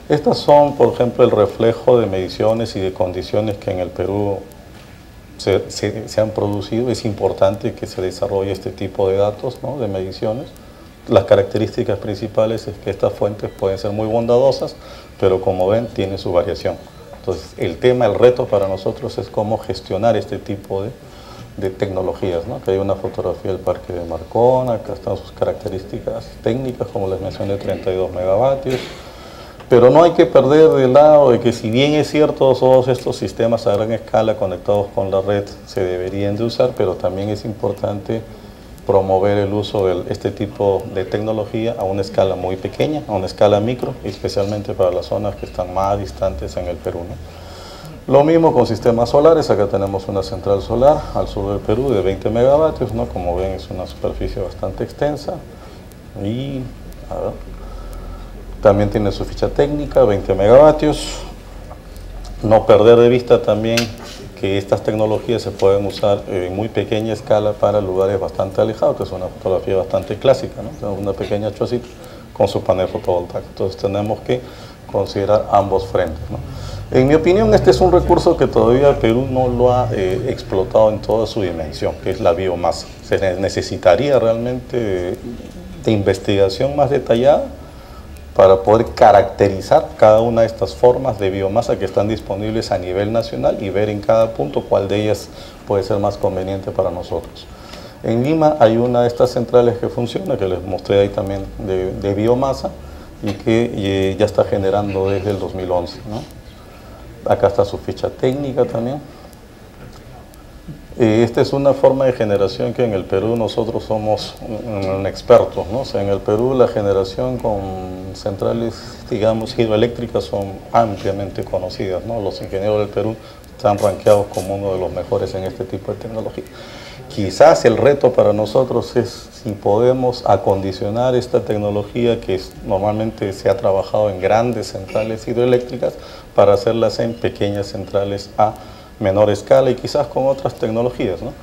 Estas son, por ejemplo, el reflejo de mediciones y de condiciones que en el Perú se han producido. Es importante que se desarrolle este tipo de datos, ¿no?, de mediciones. Las características principales es que estas fuentes pueden ser muy bondadosas, pero como ven, tienen su variación. Entonces, el reto para nosotros es cómo gestionar este tipo de tecnologías, ¿no? Acá hay una fotografía del Parque de Marcona, acá están sus características técnicas, como les mencioné, 32 megavatios. Pero no hay que perder de lado de que, si bien es cierto, todos estos sistemas a gran escala conectados con la red se deberían de usar, pero también es importante promover el uso de este tipo de tecnología a una escala muy pequeña, a una escala micro, especialmente para las zonas que están más distantes en el Perú, ¿no? Lo mismo con sistemas solares. Acá tenemos una central solar al sur del Perú de 20 megavatios, ¿no? Como ven, es una superficie bastante extensa y también tiene su ficha técnica, 20 megavatios. No perder de vista también que estas tecnologías se pueden usar en muy pequeña escala para lugares bastante alejados, que es una fotografía bastante clásica, ¿no? Tenemos una pequeña chocita con su panel fotovoltaico. Entonces tenemos que considerar ambos frentes, ¿no? En mi opinión, este es un recurso que todavía Perú no lo ha explotado en toda su dimensión, que es la biomasa. Se necesitaría realmente de investigación más detallada para poder caracterizar cada una de estas formas de biomasa que están disponibles a nivel nacional y ver en cada punto cuál de ellas puede ser más conveniente para nosotros. En Lima hay una de estas centrales que funciona, que les mostré ahí también, de biomasa, y que ya está generando desde el 2011, ¿no? Acá está su ficha técnica también. Esta es una forma de generación que en el Perú nosotros somos expertos, ¿no? O sea, en el Perú la generación con centrales, digamos, hidroeléctricas son ampliamente conocidas, ¿no? Los ingenieros del Perú están rankeados como uno de los mejores en este tipo de tecnología. Quizás el reto para nosotros es si podemos acondicionar esta tecnología que normalmente se ha trabajado en grandes centrales hidroeléctricas para hacerlas en pequeñas centrales a menor escala y quizás con otras tecnologías, ¿no?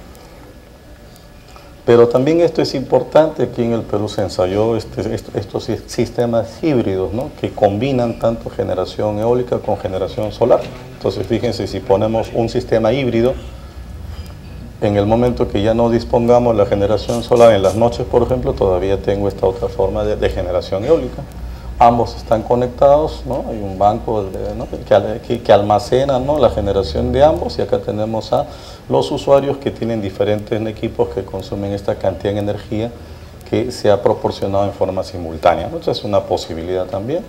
Pero también esto es importante. Aquí en el Perú se ensayó estos sistemas híbridos, ¿no?, que combinan tanto generación eólica con generación solar. Entonces fíjense, si ponemos un sistema híbrido, en el momento que ya no dispongamos la generación solar en las noches, por ejemplo, todavía tengo esta otra forma de generación eólica. Ambos están conectados, ¿no? Hay un banco, ¿no?, que almacena, ¿no?, la generación de ambos, y acá tenemos a los usuarios que tienen diferentes equipos que consumen esta cantidad de energía que se ha proporcionado en forma simultánea. Entonces es una posibilidad también.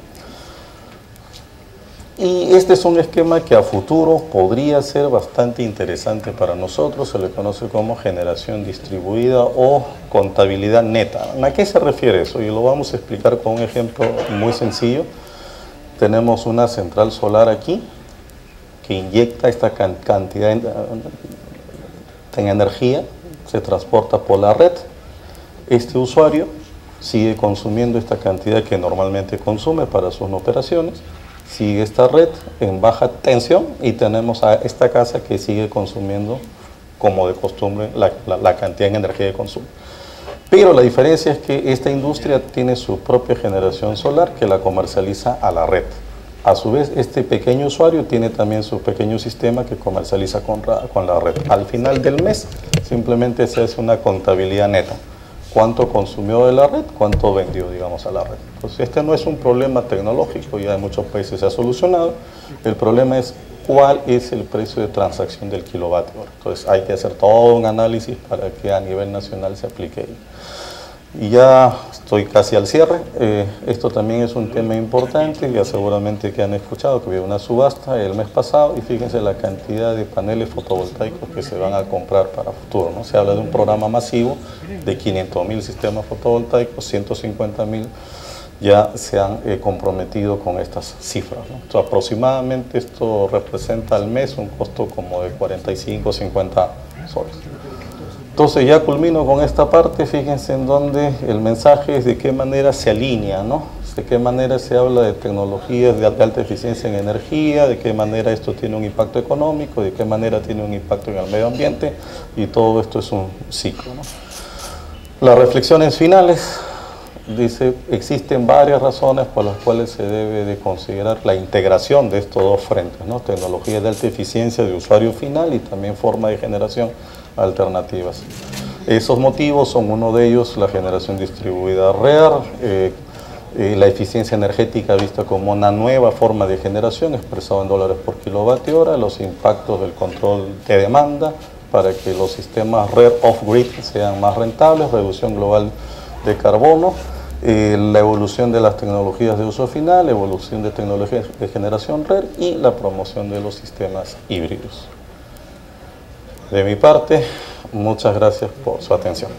Y este es un esquema que a futuro podría ser bastante interesante para nosotros. Se le conoce como generación distribuida o contabilidad neta. ¿A qué se refiere eso? Y lo vamos a explicar con un ejemplo muy sencillo. Tenemos una central solar aquí que inyecta esta cantidad en energía, se transporta por la red. Este usuario sigue consumiendo esta cantidad que normalmente consume para sus operaciones. Sigue esta red en baja tensión y tenemos a esta casa que sigue consumiendo como de costumbre, la cantidad de energía que consume. Pero la diferencia es que esta industria tiene su propia generación solar que la comercializa a la red. A su vez, este pequeño usuario tiene también su pequeño sistema que comercializa con la red. Al final del mes, simplemente se hace una contabilidad neta. Cuánto consumió de la red, cuánto vendió, digamos, a la red. Entonces, este no es un problema tecnológico, ya en muchos países se ha solucionado. El problema es cuál es el precio de transacción del kilovatio hora. Entonces, hay que hacer todo un análisis para que a nivel nacional se aplique ahí. Y ya estoy casi al cierre. Esto también es un tema importante, ya seguramente que han escuchado que hubo una subasta el mes pasado y fíjense la cantidad de paneles fotovoltaicos que se van a comprar para futuro, ¿no? Se habla de un programa masivo de 500.000 sistemas fotovoltaicos, 150.000 ya se han comprometido con estas cifras, ¿no? Entonces, aproximadamente esto representa al mes un costo como de 45 o 50 soles. Entonces ya culmino con esta parte, fíjense en donde el mensaje es de qué manera se alinea, ¿no? De qué manera se habla de tecnologías de alta eficiencia en energía, de qué manera esto tiene un impacto económico, de qué manera tiene un impacto en el medio ambiente, y todo esto es un ciclo, ¿no? Las reflexiones finales, dice, existen varias razones por las cuales se debe de considerar la integración de estos dos frentes, ¿no? Tecnologías de alta eficiencia de usuario final y también forma de generación alternativas. Esos motivos son uno de ellos, la generación distribuida RER, la eficiencia energética vista como una nueva forma de generación expresado en dólares por kilovatio hora, los impactos del control de demanda para que los sistemas RER off-grid sean más rentables, reducción global de carbono, la evolución de las tecnologías de uso final, evolución de tecnologías de generación RER y la promoción de los sistemas híbridos. De mi parte, muchas gracias por su atención.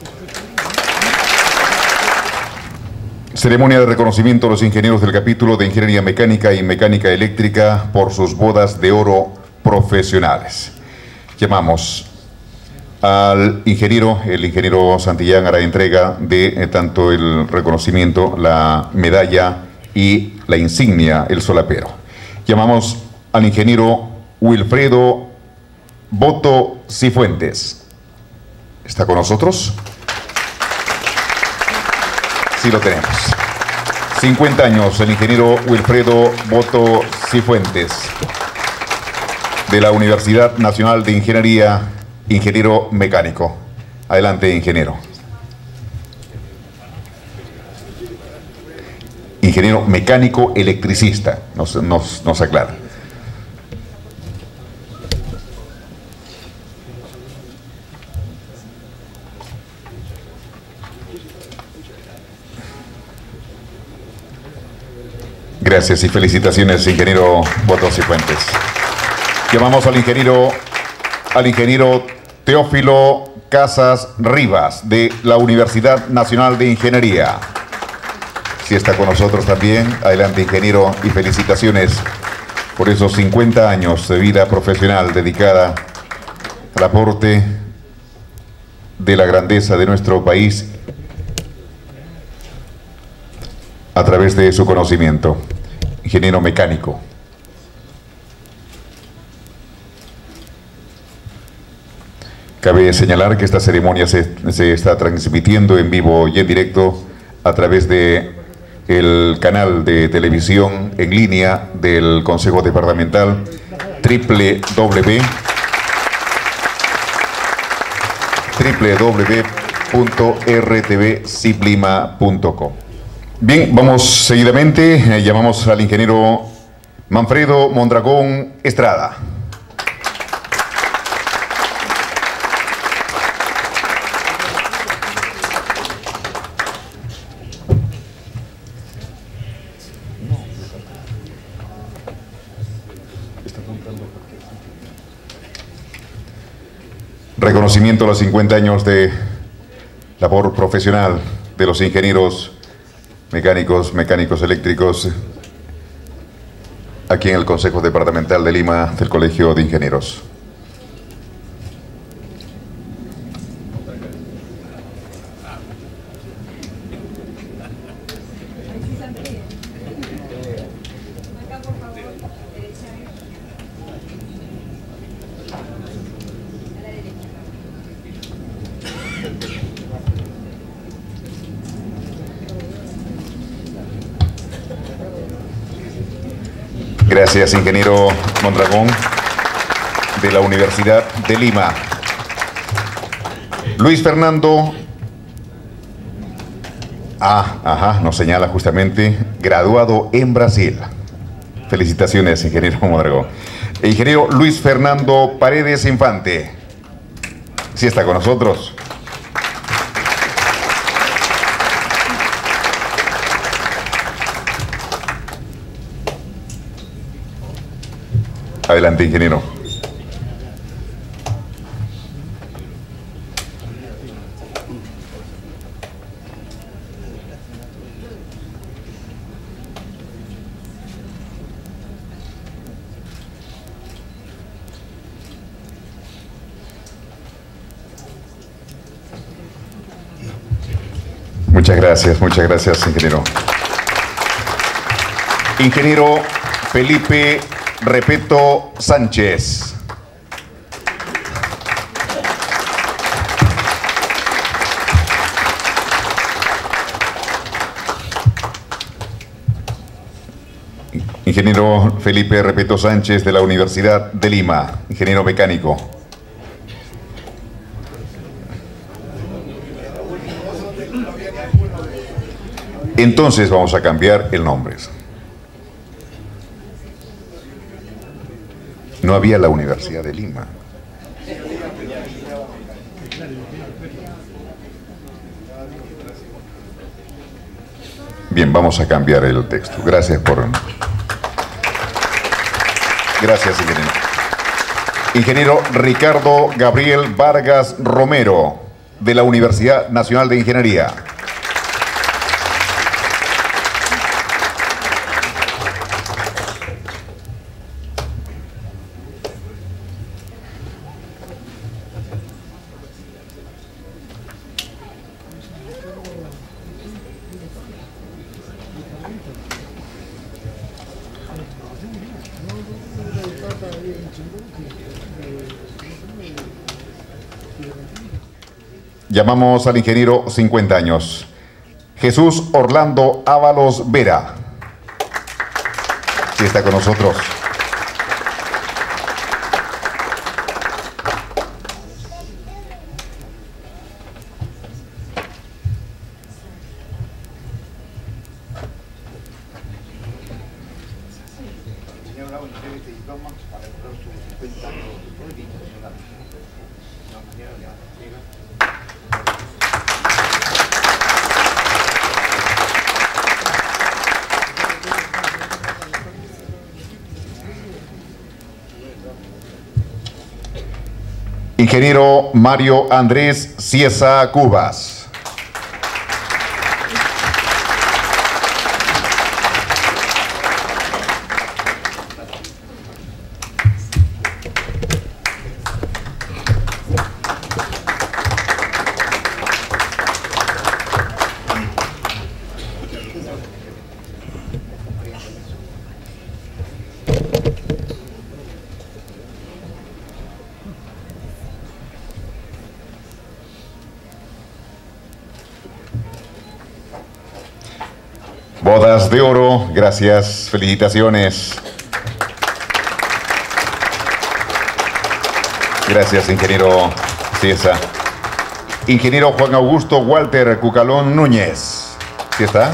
Ceremonia de reconocimiento a los ingenieros del capítulo de Ingeniería Mecánica y Mecánica Eléctrica por sus bodas de oro profesionales. Llamamos al ingeniero, el ingeniero Santillán hará entrega de tanto el reconocimiento, la medalla y la insignia, el solapero. Llamamos al ingeniero Wilfredo Boto Cifuentes. ¿Está con nosotros? Sí lo tenemos. 50 años, el ingeniero Wilfredo Boto Cifuentes, de la Universidad Nacional de Ingeniería, ingeniero mecánico. Adelante, ingeniero. Ingeniero mecánico electricista, nos aclara. Gracias y felicitaciones, ingeniero Boto Cifuentes. Llamamos al ingeniero Teófilo Casas Rivas, de la Universidad Nacional de Ingeniería. Si está con nosotros también, adelante, ingeniero, y felicitaciones por esos 50 años de vida profesional dedicada al aporte de la grandeza de nuestro país a través de su conocimiento. Ingeniero mecánico. Cabe señalar que esta ceremonia se está transmitiendo en vivo y en directo a través de el canal de televisión en línea del Consejo Departamental www.rtvciplima.com. Bien, vamos seguidamente, llamamos al ingeniero Manfredo Mondragón Estrada. Reconocimiento a los 50 años de labor profesional de los ingenieros mecánicos eléctricos aquí en el Consejo Departamental de Lima del Colegio de Ingenieros. Gracias, ingeniero Mondragón, de la Universidad de Lima. Luis Fernando, nos señala justamente, graduado en Brasil. Felicitaciones, ingeniero Mondragón. Ingeniero Luis Fernando Paredes Infante, ¿sí está con nosotros? Adelante, ingeniero. Muchas gracias, ingeniero. Ingeniero Felipe Repeto Sánchez. Ingeniero Felipe Repeto Sánchez, de la Universidad de Lima, ingeniero mecánico. Entonces vamos a cambiar el nombre. No había la Universidad de Lima. Bien, vamos a cambiar el texto. Gracias, ingeniero. Ingeniero Ricardo Gabriel Vargas Romero, de la Universidad Nacional de Ingeniería. Llamamos al ingeniero 50 años, Jesús Orlando Ábalos Vera. Sí está con nosotros. Ingeniero Mario Andrés Ciesa Cubas. Bodas de oro, gracias, felicitaciones. Gracias, ingeniero Ciesa. Ingeniero Juan Augusto Walter Cucalón Núñez. ¿Sí está?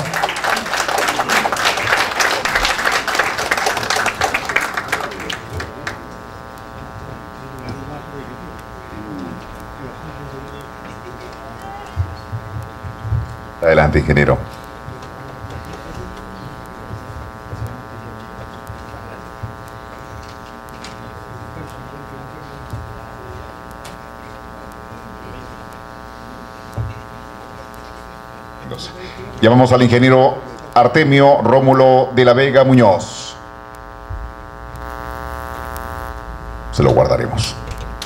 Adelante, ingeniero. Llamamos al ingeniero Artemio Rómulo de la Vega Muñoz. Se lo guardaremos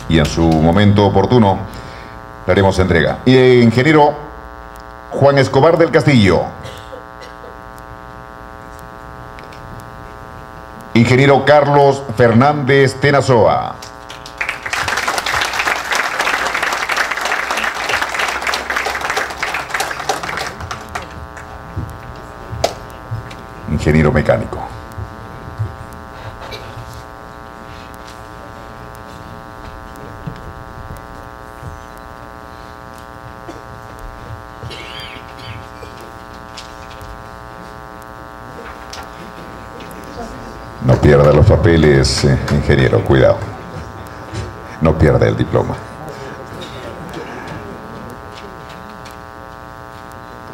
y en su momento oportuno le haremos entrega. Y el ingeniero Juan Escobar del Castillo. Ingeniero Carlos Fernández Tenazoa. ingeniero mecánico. No pierda los papeles, ingeniero, cuidado. No pierda el diploma.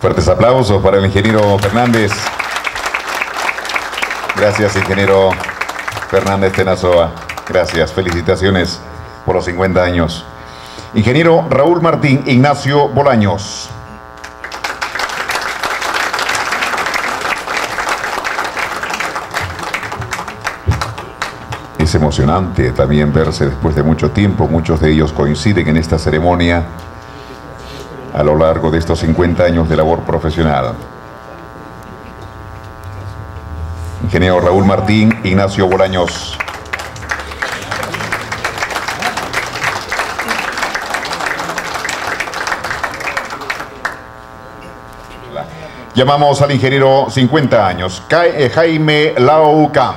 Fuertes aplausos para el ingeniero Fernández. Gracias, ingeniero Fernández Tenazoa. Gracias, felicitaciones por los 50 años. Ingeniero Raúl Martín Ignacio Bolaños. Es emocionante también verse después de mucho tiempo. Muchos de ellos coinciden en esta ceremonia a lo largo de estos 50 años de labor profesional. Ingeniero Raúl Martín Ignacio Bolaños. Llamamos al ingeniero 50 años, Jaime Laucam.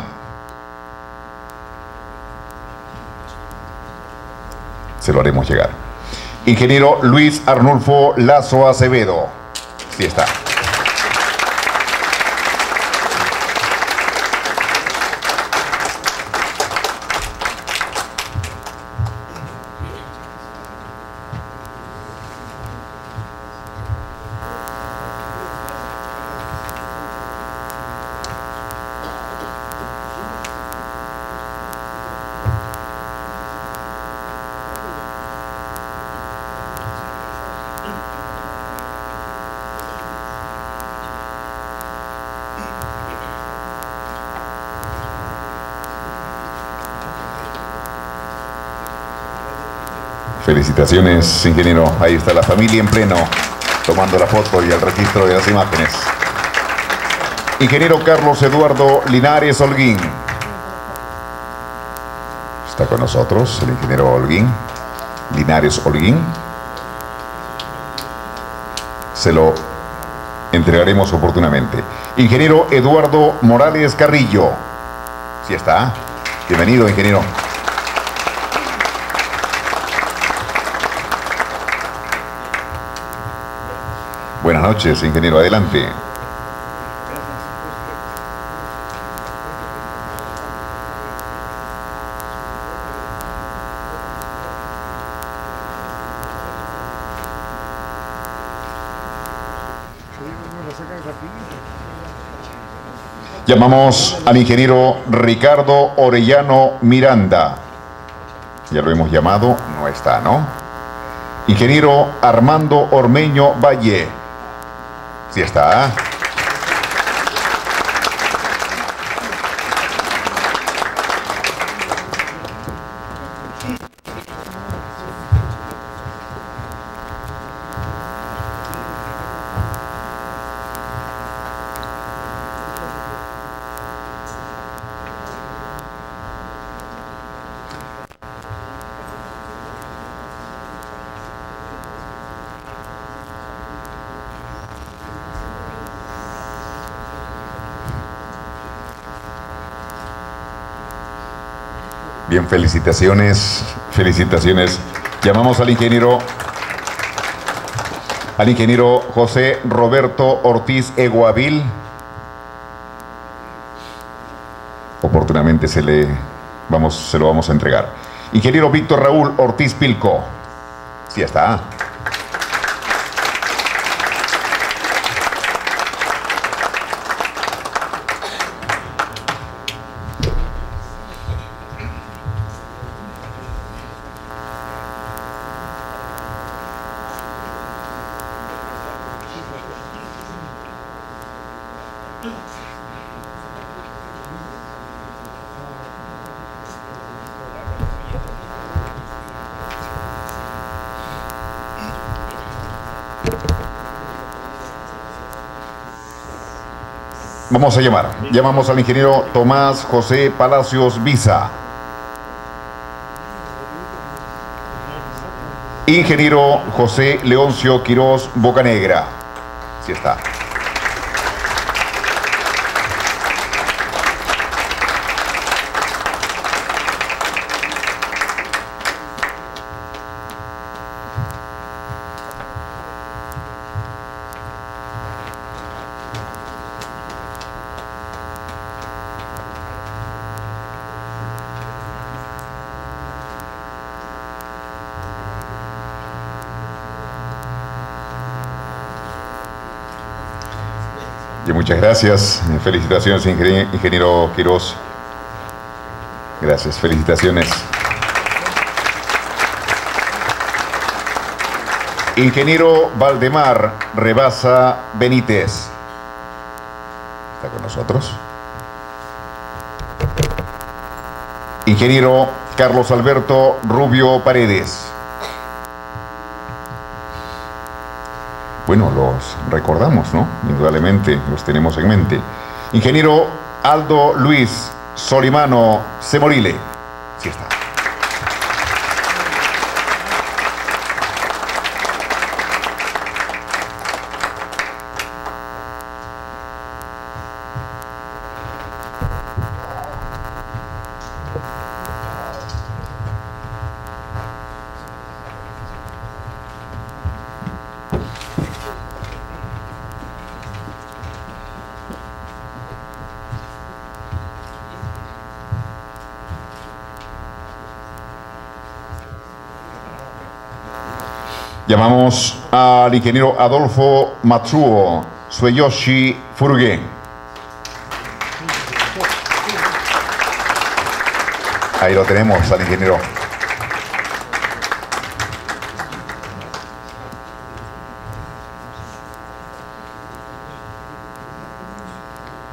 Se lo haremos llegar. Ingeniero Luis Arnulfo Lazo Acevedo. Sí está. Felicitaciones, ingeniero. Ahí está la familia en pleno, tomando la foto y el registro de las imágenes. Ingeniero Carlos Eduardo Linares Holguín. Está con nosotros el ingeniero Holguín, Linares Holguín. Se lo entregaremos oportunamente. Ingeniero Eduardo Morales Carrillo. Sí está. Bienvenido, ingeniero. Buenas noches, ingeniero. Adelante. Llamamos al ingeniero Ricardo Orellano Miranda. Ya lo hemos llamado, no está, ¿no? Ingeniero Armando Ormeño Valle. Sí está. Bien, felicitaciones, felicitaciones. Llamamos al ingeniero José Roberto Ortiz Eguavil. Oportunamente se lo vamos a entregar. Ingeniero Víctor Raúl Ortiz Pilco. Sí está. Vamos a llamar. Llamamos al ingeniero Tomás José Palacios Visa. Ingeniero José Leoncio Quirós Bocanegra. Sí está. Y muchas gracias. Felicitaciones, ingeniero Quiroz. Gracias, felicitaciones. Ingeniero Valdemar Rebasa Benítez. ¿Está con nosotros? Ingeniero Carlos Alberto Rubio Paredes. Bueno, los recordamos, ¿no? Indudablemente los tenemos en mente. Ingeniero Aldo Luis Solimano Semorile. Sí está. Llamamos al ingeniero Adolfo Matsuo Sueyoshi Furuge. Ahí lo tenemos al ingeniero.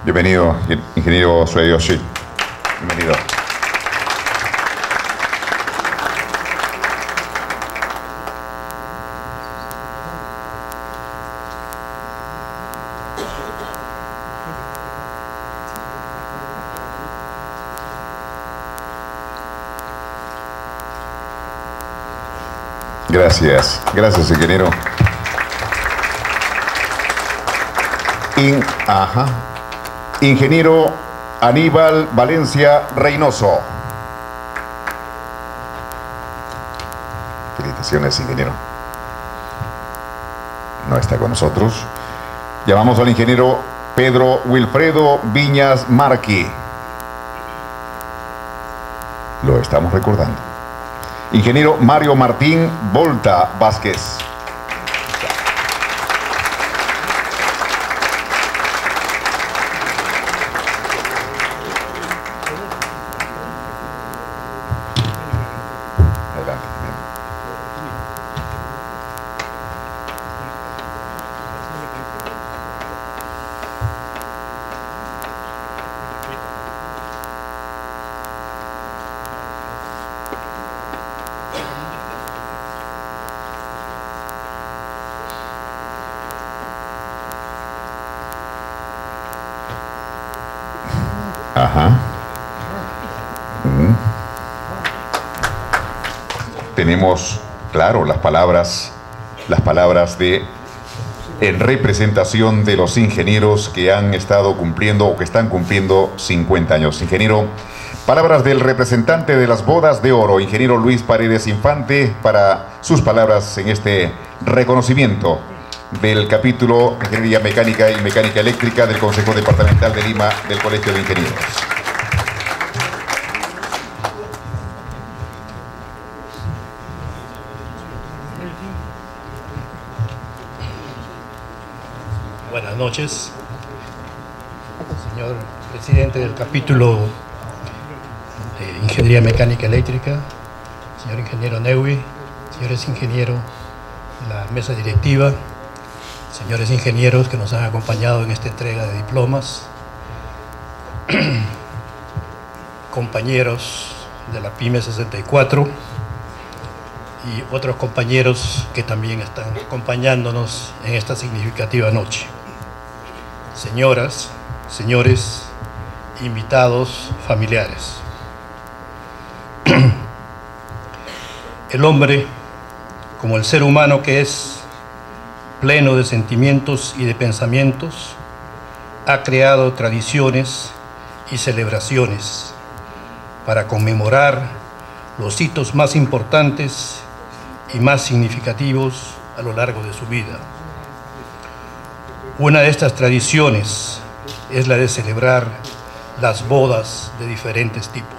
Bienvenido, ingeniero Sueyoshi. Bienvenido. Gracias, gracias, ingeniero. Ingeniero Aníbal Valencia Reynoso. Felicitaciones, ingeniero. No está con nosotros. Llamamos al ingeniero Pedro Wilfredo Viñas Marqui. Lo estamos recordando. Ingeniero Mario Martín Volta Vázquez. Adelante. Tenemos, claro, las palabras en representación de los ingenieros que han estado cumpliendo o que están cumpliendo 50 años. Ingeniero, palabras del representante de las bodas de oro, ingeniero Luis Paredes Infante, para sus palabras en este reconocimiento del capítulo Ingeniería Mecánica y Mecánica Eléctrica del Consejo Departamental de Lima del Colegio de Ingenieros. Buenas noches, señor presidente del capítulo de Ingeniería Mecánica Eléctrica, señor ingeniero Neui, señores ingenieros de la mesa directiva, señores ingenieros que nos han acompañado en esta entrega de diplomas, compañeros de la PYME 64 y otros compañeros que también están acompañándonos en esta significativa noche. Señoras, señores, invitados, familiares. El hombre, como el ser humano que es, pleno de sentimientos y de pensamientos, ha creado tradiciones y celebraciones para conmemorar los hitos más importantes y más significativos a lo largo de su vida. Una de estas tradiciones es la de celebrar las bodas de diferentes tipos,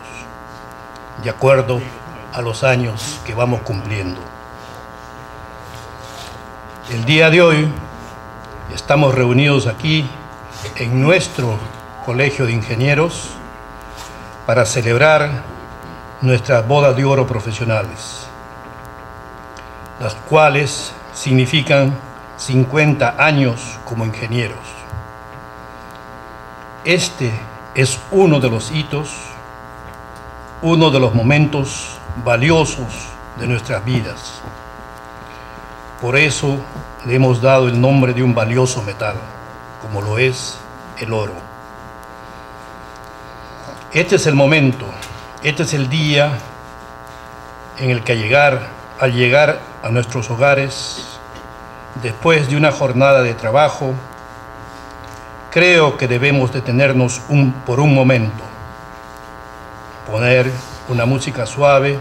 de acuerdo a los años que vamos cumpliendo. El día de hoy estamos reunidos aquí en nuestro Colegio de Ingenieros para celebrar nuestras bodas de oro profesionales, las cuales significan 50 años como ingenieros. Este es uno de los hitos, uno de los momentos valiosos de nuestras vidas. Por eso le hemos dado el nombre de un valioso metal, como lo es el oro. Este es el momento, este es el día en el que al llegar a nuestros hogares, después de una jornada de trabajo, creo que debemos detenernos por un momento, poner una música suave,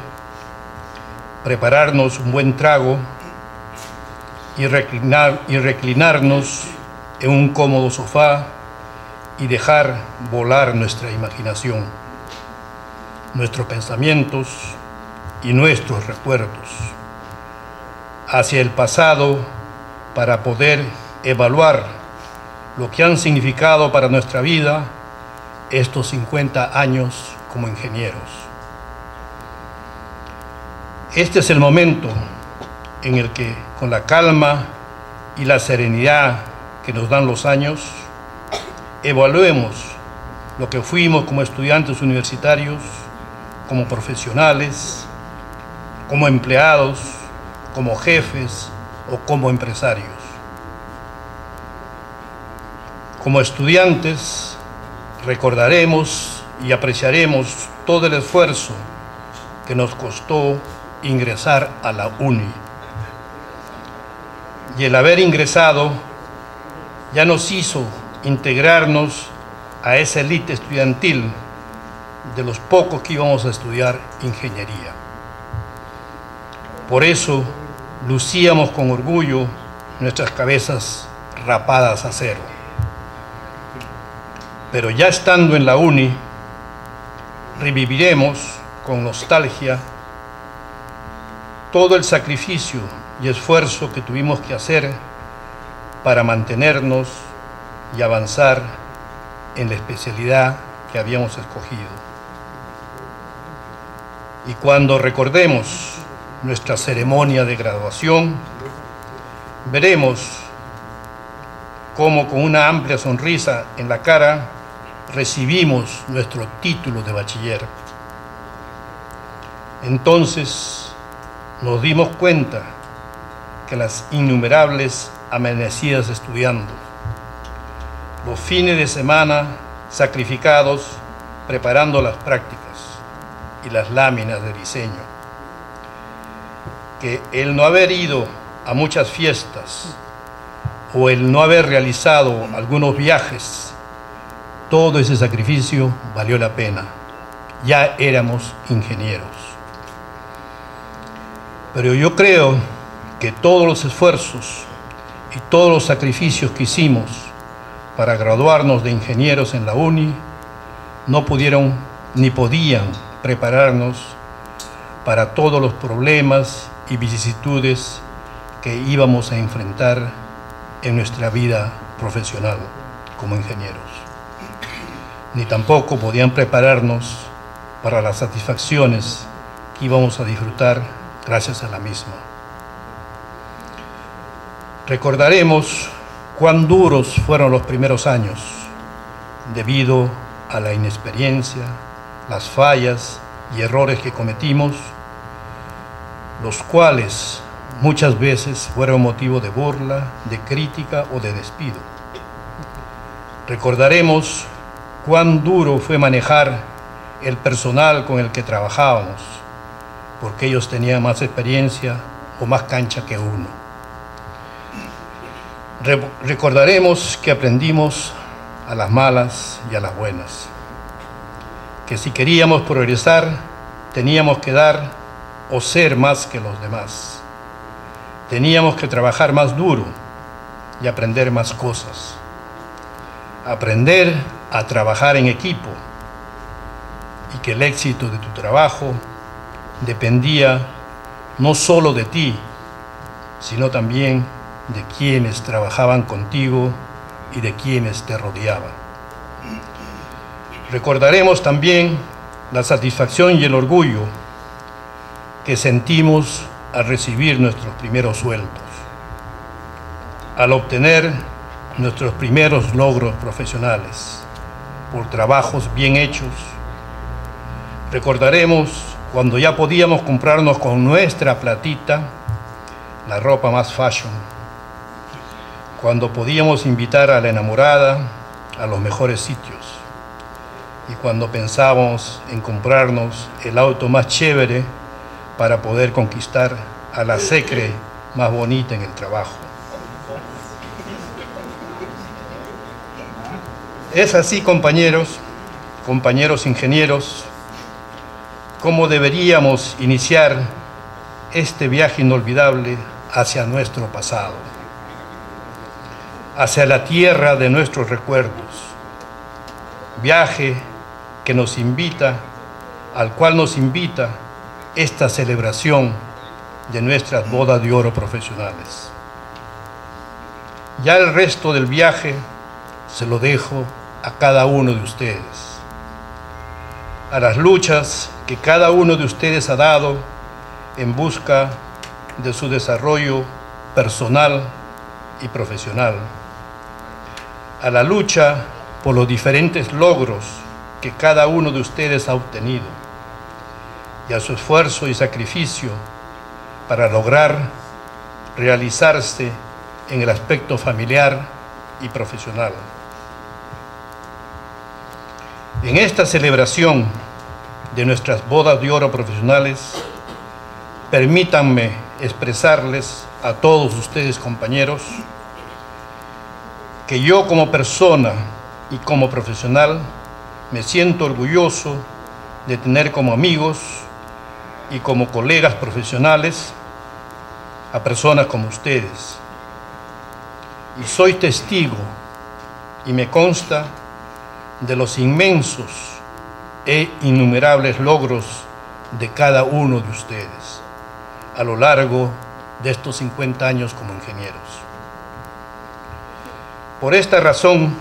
prepararnos un buen trago y reclinarnos en un cómodo sofá y dejar volar nuestra imaginación, nuestros pensamientos y nuestros recuerdos hacia el pasado para poder evaluar lo que han significado para nuestra vida estos 50 años como ingenieros. Este es el momento en el que, con la calma y la serenidad que nos dan los años, evaluemos lo que fuimos como estudiantes universitarios, como profesionales, como empleados, como jefes o como empresarios. Como estudiantes, recordaremos y apreciaremos todo el esfuerzo que nos costó ingresar a la UNI. Y el haber ingresado ya nos hizo integrarnos a esa élite estudiantil de los pocos que íbamos a estudiar ingeniería. Por eso lucíamos con orgullo nuestras cabezas rapadas a cero. Pero ya estando en la UNI, reviviremos con nostalgia todo el sacrificio y esfuerzo que tuvimos que hacer para mantenernos y avanzar en la especialidad que habíamos escogido. Y cuando recordemos nuestra ceremonia de graduación, veremos cómo con una amplia sonrisa en la cara recibimos nuestro título de bachiller. Entonces nos dimos cuenta que las innumerables amanecidas estudiando, los fines de semana sacrificados preparando las prácticas y las láminas de diseño, que el no haber ido a muchas fiestas o el no haber realizado algunos viajes, todo ese sacrificio valió la pena. Ya éramos ingenieros. Pero yo creo que todos los esfuerzos y todos los sacrificios que hicimos para graduarnos de ingenieros en la UNI no pudieron ni podían prepararnos para todos los problemas y vicisitudes que íbamos a enfrentar en nuestra vida profesional como ingenieros. Ni tampoco podían prepararnos para las satisfacciones que íbamos a disfrutar gracias a la misma. Recordaremos cuán duros fueron los primeros años debido a la inexperiencia, las fallas y errores que cometimos, los cuales muchas veces fueron motivo de burla, de crítica o de despido. Recordaremos cuán duro fue manejar el personal con el que trabajábamos, porque ellos tenían más experiencia o más cancha que uno. Recordaremos que aprendimos a las malas y a las buenas, que si queríamos progresar teníamos que dar o ser más que los demás. Teníamos que trabajar más duro y aprender más cosas. Aprender a trabajar en equipo y que el éxito de tu trabajo dependía no solo de ti, sino también de quienes trabajaban contigo y de quienes te rodeaban. Recordaremos también la satisfacción y el orgullo que sentimos al recibir nuestros primeros sueldos, al obtener nuestros primeros logros profesionales por trabajos bien hechos. Recordaremos cuando ya podíamos comprarnos con nuestra platita la ropa más fashion, cuando podíamos invitar a la enamorada a los mejores sitios y cuando pensábamos en comprarnos el auto más chévere para poder conquistar a la secre más bonita en el trabajo. Es así, compañeros ingenieros, como deberíamos iniciar este viaje inolvidable hacia nuestro pasado, hacia la tierra de nuestros recuerdos, viaje que nos invita, al cual nos invita esta celebración de nuestras bodas de oro profesionales. Ya el resto del viaje se lo dejo a cada uno de ustedes, a las luchas que cada uno de ustedes ha dado en busca de su desarrollo personal y profesional, a la lucha por los diferentes logros que cada uno de ustedes ha obtenido y a su esfuerzo y sacrificio para lograr realizarse en el aspecto familiar y profesional. En esta celebración de nuestras bodas de oro profesionales, permítanme expresarles a todos ustedes, compañeros, que yo como persona y como profesional me siento orgulloso de tener como amigos y como colegas profesionales a personas como ustedes. Y soy testigo y me consta de los inmensos e innumerables logros de cada uno de ustedes a lo largo de estos 50 años como ingenieros. Por esta razón,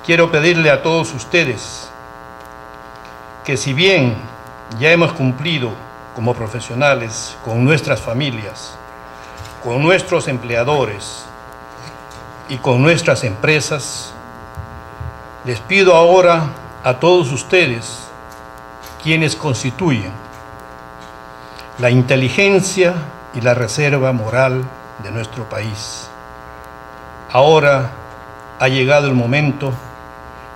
quiero pedirle a todos ustedes que si bien ya hemos cumplido como profesionales con nuestras familias, con nuestros empleadores y con nuestras empresas, les pido ahora a todos ustedes, quienes constituyen la inteligencia y la reserva moral de nuestro país. Ahora ha llegado el momento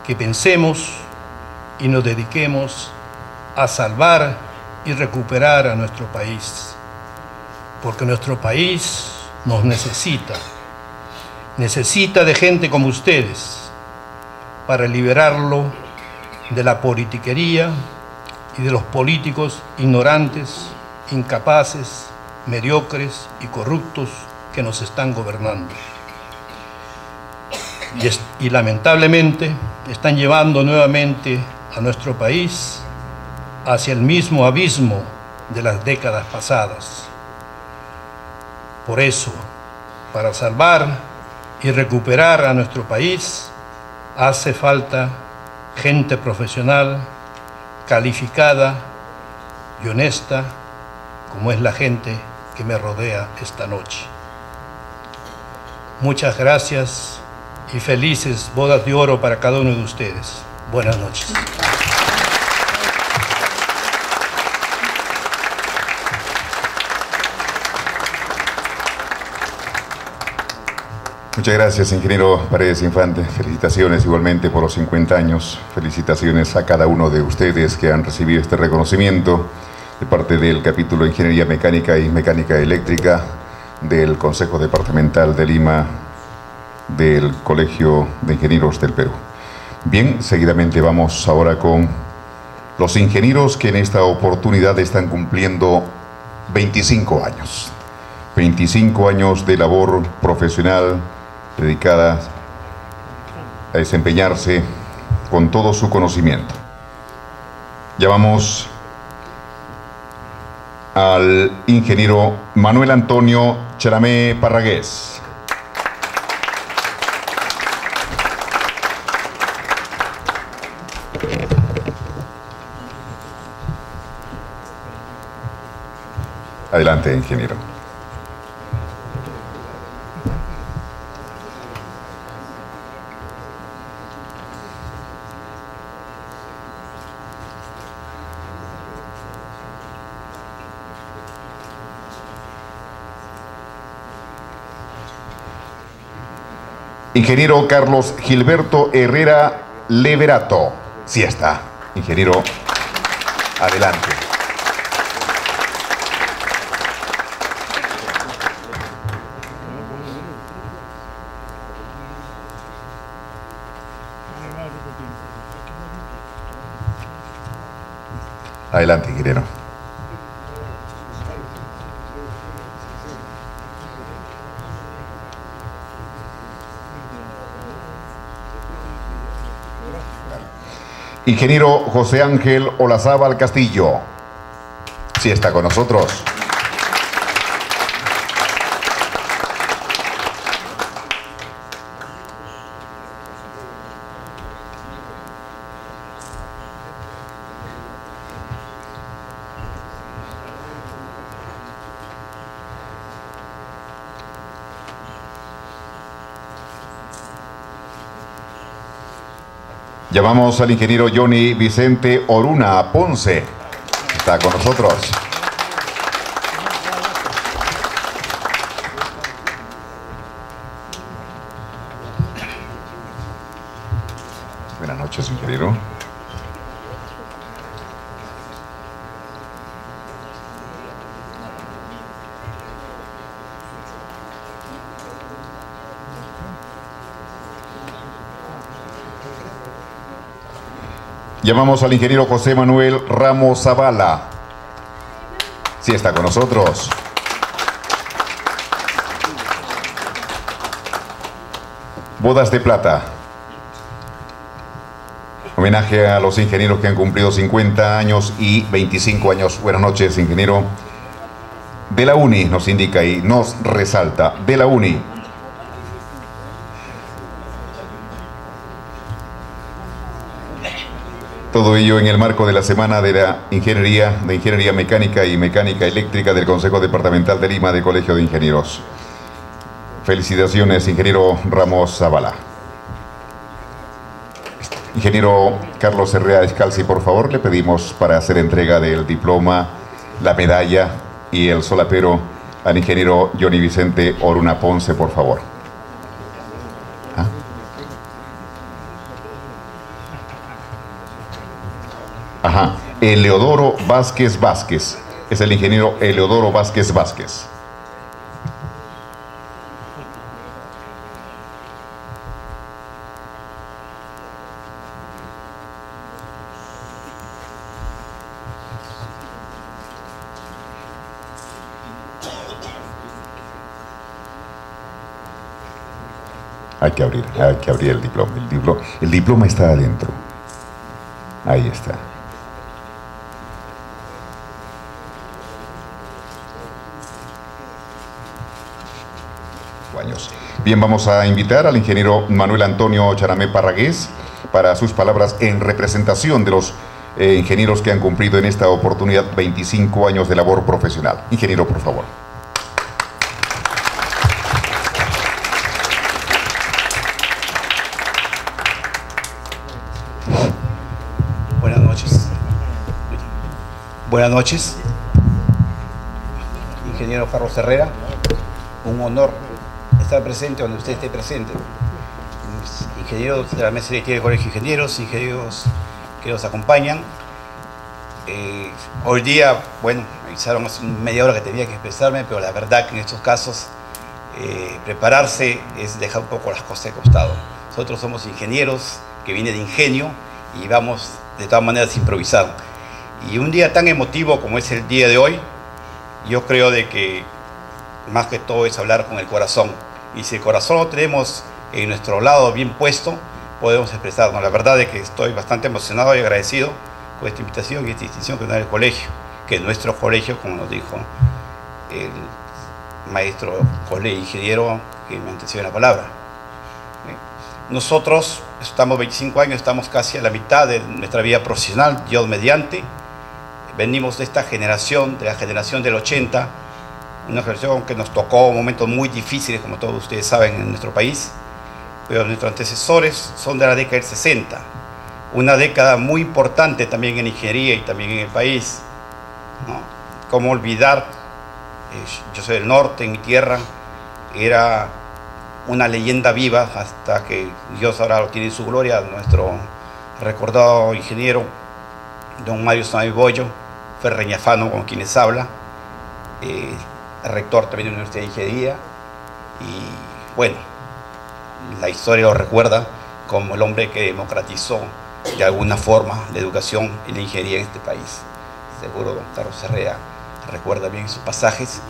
que pensemos y nos dediquemos a salvar y recuperar a nuestro país, porque nuestro país nos necesita de gente como ustedes para liberarlo de la politiquería y de los políticos ignorantes, incapaces, mediocres y corruptos que nos están gobernando. Y lamentablemente están llevando nuevamente a nuestro país hacia el mismo abismo de las décadas pasadas. Por eso, para salvar y recuperar a nuestro país, hace falta gente profesional, calificada y honesta, como es la gente que me rodea esta noche. Muchas gracias y felices bodas de oro para cada uno de ustedes. Buenas noches. Muchas gracias, ingeniero Paredes Infante. Felicitaciones igualmente por los 50 años. Felicitaciones a cada uno de ustedes que han recibido este reconocimiento de parte del capítulo de Ingeniería Mecánica y Mecánica Eléctrica del Consejo Departamental de Lima del Colegio de Ingenieros del Perú. Bien, seguidamente vamos ahora con los ingenieros que en esta oportunidad están cumpliendo 25 años. 25 años de labor profesional dedicada a desempeñarse con todo su conocimiento. Llamamos al ingeniero Manuel Antonio Charamé Parragués. Adelante, ingeniero. Ingeniero Carlos Gilberto Herrera Leverato. Sí está. Ingeniero, adelante. Adelante, ingeniero. Ingeniero José Ángel Olazábal Castillo. Sí está con nosotros. Llamamos al ingeniero Johnny Vicente Oruna Ponce. Está con nosotros. Buenas noches, ingeniero. Llamamos al ingeniero José Manuel Ramos Zavala. Sí está con nosotros. Bodas de plata. Homenaje a los ingenieros que han cumplido 50 años y 25 años. Buenas noches, ingeniero. De la UNI nos indica y nos resalta. De la UNI. Todo ello en el marco de la Semana de la Ingeniería Mecánica y Mecánica Eléctrica del Consejo Departamental de Lima del Colegio de Ingenieros. Felicitaciones, ingeniero Ramos Zavala. Ingeniero Carlos Herrera Escalzi, por favor, le pedimos para hacer entrega del diploma, la medalla y el solapero al ingeniero Johnny Vicente Oruna Ponce, por favor. ¿Ah? Ajá, Eleodoro Vázquez Vázquez. Es el ingeniero Eleodoro Vázquez Vázquez. Hay que abrir el diploma. El diploma está adentro. Ahí está. Años. Bien, vamos a invitar al ingeniero Manuel Antonio Charamé Parragués para sus palabras en representación de los ingenieros que han cumplido en esta oportunidad 25 años de labor profesional. Ingeniero, por favor. Buenas noches. Buenas noches. Ingeniero Carlos Herrera, un honor estar presente donde usted esté presente. Ingenieros de la mesa directiva del Colegio de Ingenieros, ingenieros que nos acompañan. Hoy día, bueno, me avisaron hace media hora que tenía que expresarme, pero la verdad que en estos casos prepararse es dejar un poco las cosas de costado. Nosotros somos ingenieros que vienen de ingenio y vamos de todas maneras a improvisar. Y un día tan emotivo como es el día de hoy, yo creo de que más que todo es hablar con el corazón. Y si el corazón lo tenemos en nuestro lado bien puesto, podemos expresarnos. La verdad es que estoy bastante emocionado y agradecido con esta invitación y esta distinción que nos da el colegio, que es nuestro colegio, como nos dijo el maestro colegio ingeniero que me antecedió en la palabra. Nosotros estamos 25 años, estamos casi a la mitad de nuestra vida profesional, Dios mediante. Venimos de esta generación, de la generación del 80, una generación que nos tocó momentos muy difíciles, como todos ustedes saben, en nuestro país, pero nuestros antecesores son de la década del 60, una década muy importante también en ingeniería y también en el país, ¿no? ¿Cómo olvidar? Yo soy del norte, en mi tierra, era una leyenda viva hasta que Dios ahora lo tiene en su gloria, nuestro recordado ingeniero, don Mario Samay Bollo, ferreñafano con quienes habla, rector también de la Universidad de Ingeniería, y bueno, la historia lo recuerda como el hombre que democratizó de alguna forma la educación y la ingeniería en este país. Seguro don Carlos Herrera recuerda bien sus pasajes.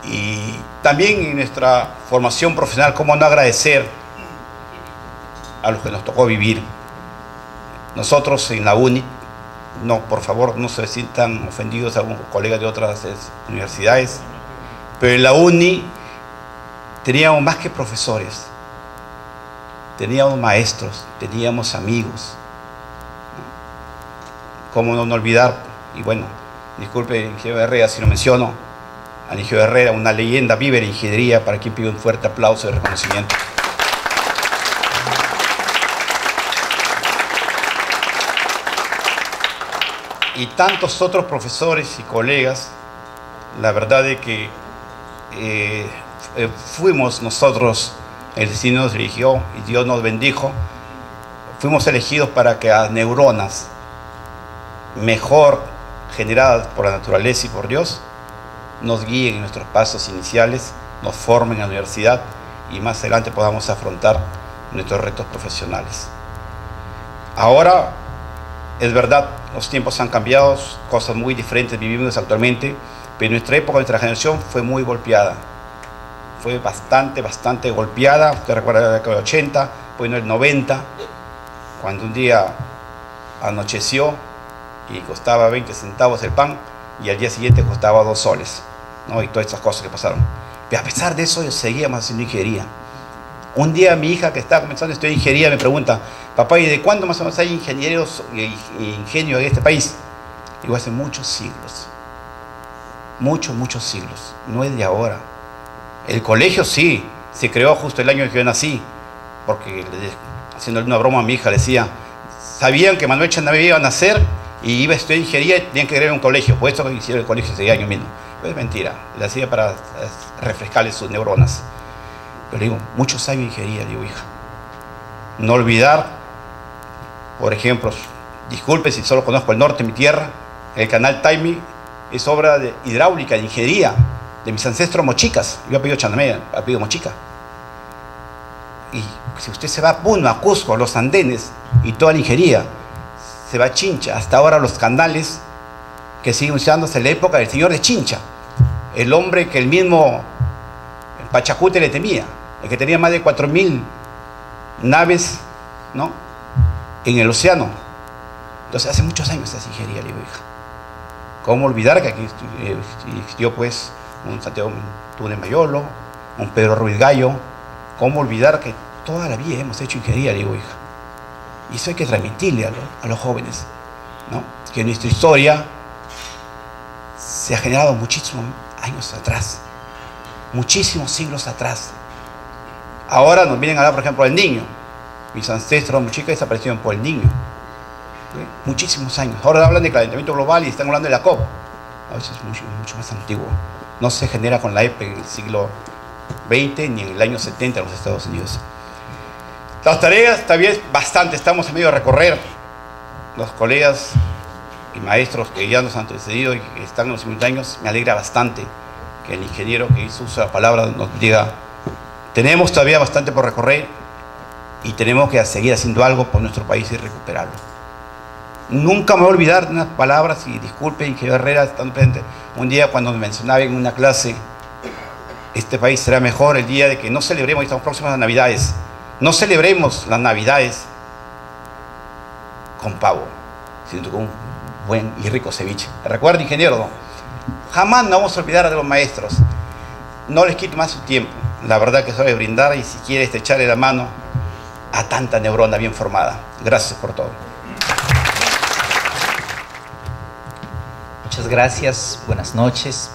Y también en nuestra formación profesional, cómo no agradecer a los que nos tocó vivir. Nosotros en la UNI, no, por favor, no se sientan ofendidos algunos colegas de otras universidades, pero en la UNI teníamos más que profesores, teníamos maestros, teníamos amigos. ¿Cómo no olvidar? Y bueno, disculpe, ingeniero Herrera, si lo menciono, al ingeniero Herrera, una leyenda viva de la ingeniería, para quien pido un fuerte aplauso de reconocimiento. Y tantos otros profesores y colegas, la verdad es que fuimos nosotros, el destino nos eligió y Dios nos bendijo, fuimos elegidos para que a neuronas mejor generadas por la naturaleza y por Dios nos guíen en nuestros pasos iniciales, nos formen en la universidad y más adelante podamos afrontar nuestros retos profesionales. Ahora, es verdad, los tiempos han cambiado, cosas muy diferentes vivimos actualmente, pero en nuestra época, nuestra generación fue muy golpeada. Fue bastante golpeada. Usted recuerda la década del 80, pues en el 90, cuando un día anocheció y costaba 20 centavos el pan y al día siguiente costaba 2 soles, ¿no? Y todas estas cosas que pasaron. Pero a pesar de eso, seguíamos haciendo ingeniería. Un día mi hija, que estaba comenzando a estudiar ingeniería, me pregunta: papá, ¿y de cuándo más o menos hay ingenieros y ingenios en este país? Digo, hace muchos siglos. Muchos siglos. No es de ahora. El colegio sí, se creó justo el año en que yo nací, porque haciendo una broma a mi hija, le decía, sabían que Manuel Echanave iba a nacer y iba a estudiar ingeniería y tenían que crear un colegio, por eso hicieron el colegio ese año mismo. Pero es mentira, le hacía para refrescarle sus neuronas. Pero le digo, muchos años de ingeniería, digo, hija. No olvidar, por ejemplo, disculpe si solo conozco el norte, mi tierra, el canal Taimi es obra de hidráulica, de ingeniería, de mis ancestros mochicas. Yo apellido Chanamé, apellido Mochica. Y si usted se va a Puno, a Cusco, a los andenes y toda la ingeniería, se va a Chincha, hasta ahora los canales que siguen usándose en la época del señor de Chincha, el hombre que el mismo Pachacute le temía, el que tenía más de 4.000 naves, ¿no?, en el océano. Entonces hace muchos años esa ingeniería, le digo, hija. ¿Cómo olvidar que aquí existió pues un Santiago Túnez Mayolo, un Pedro Ruiz Gallo? ¿Cómo olvidar que toda la vida hemos hecho ingeniería, le digo, hija? Y eso hay que transmitirle a los jóvenes, ¿no?, que nuestra historia se ha generado muchísimos años atrás, muchísimos siglos atrás. Ahora nos vienen a hablar, por ejemplo, del Niño. Mis ancestros, muchicas, desaparecieron por el Niño. ¿Sí? Muchísimos años. Ahora hablan de calentamiento global y están hablando de la COP. A veces es mucho más antiguo. No se genera con la EPE en el siglo XX ni en el año 70 en los Estados Unidos. Las tareas también bastante, estamos en medio de recorrer. Los colegas y maestros que ya nos han antecedido y que están en los 50 años, me alegra bastante que el ingeniero que hizo uso de la palabra nos diga: tenemos todavía bastante por recorrer y tenemos que seguir haciendo algo por nuestro país y recuperarlo. Nunca me voy a olvidar de unas palabras, y disculpe, ingeniero Herrera, estando presente, un día cuando me mencionaba en una clase: este país será mejor el día de que no celebremos, estamos próximos a las Navidades, no celebremos las Navidades con pavo, sino con un buen y rico ceviche. Recuerda, ingeniero, ¿no? Jamás nos vamos a olvidar de los maestros. No les quito más su tiempo. La verdad que soy brindar, y si quiere echarle la mano a tanta neurona bien formada. Gracias por todo. Muchas gracias, buenas noches.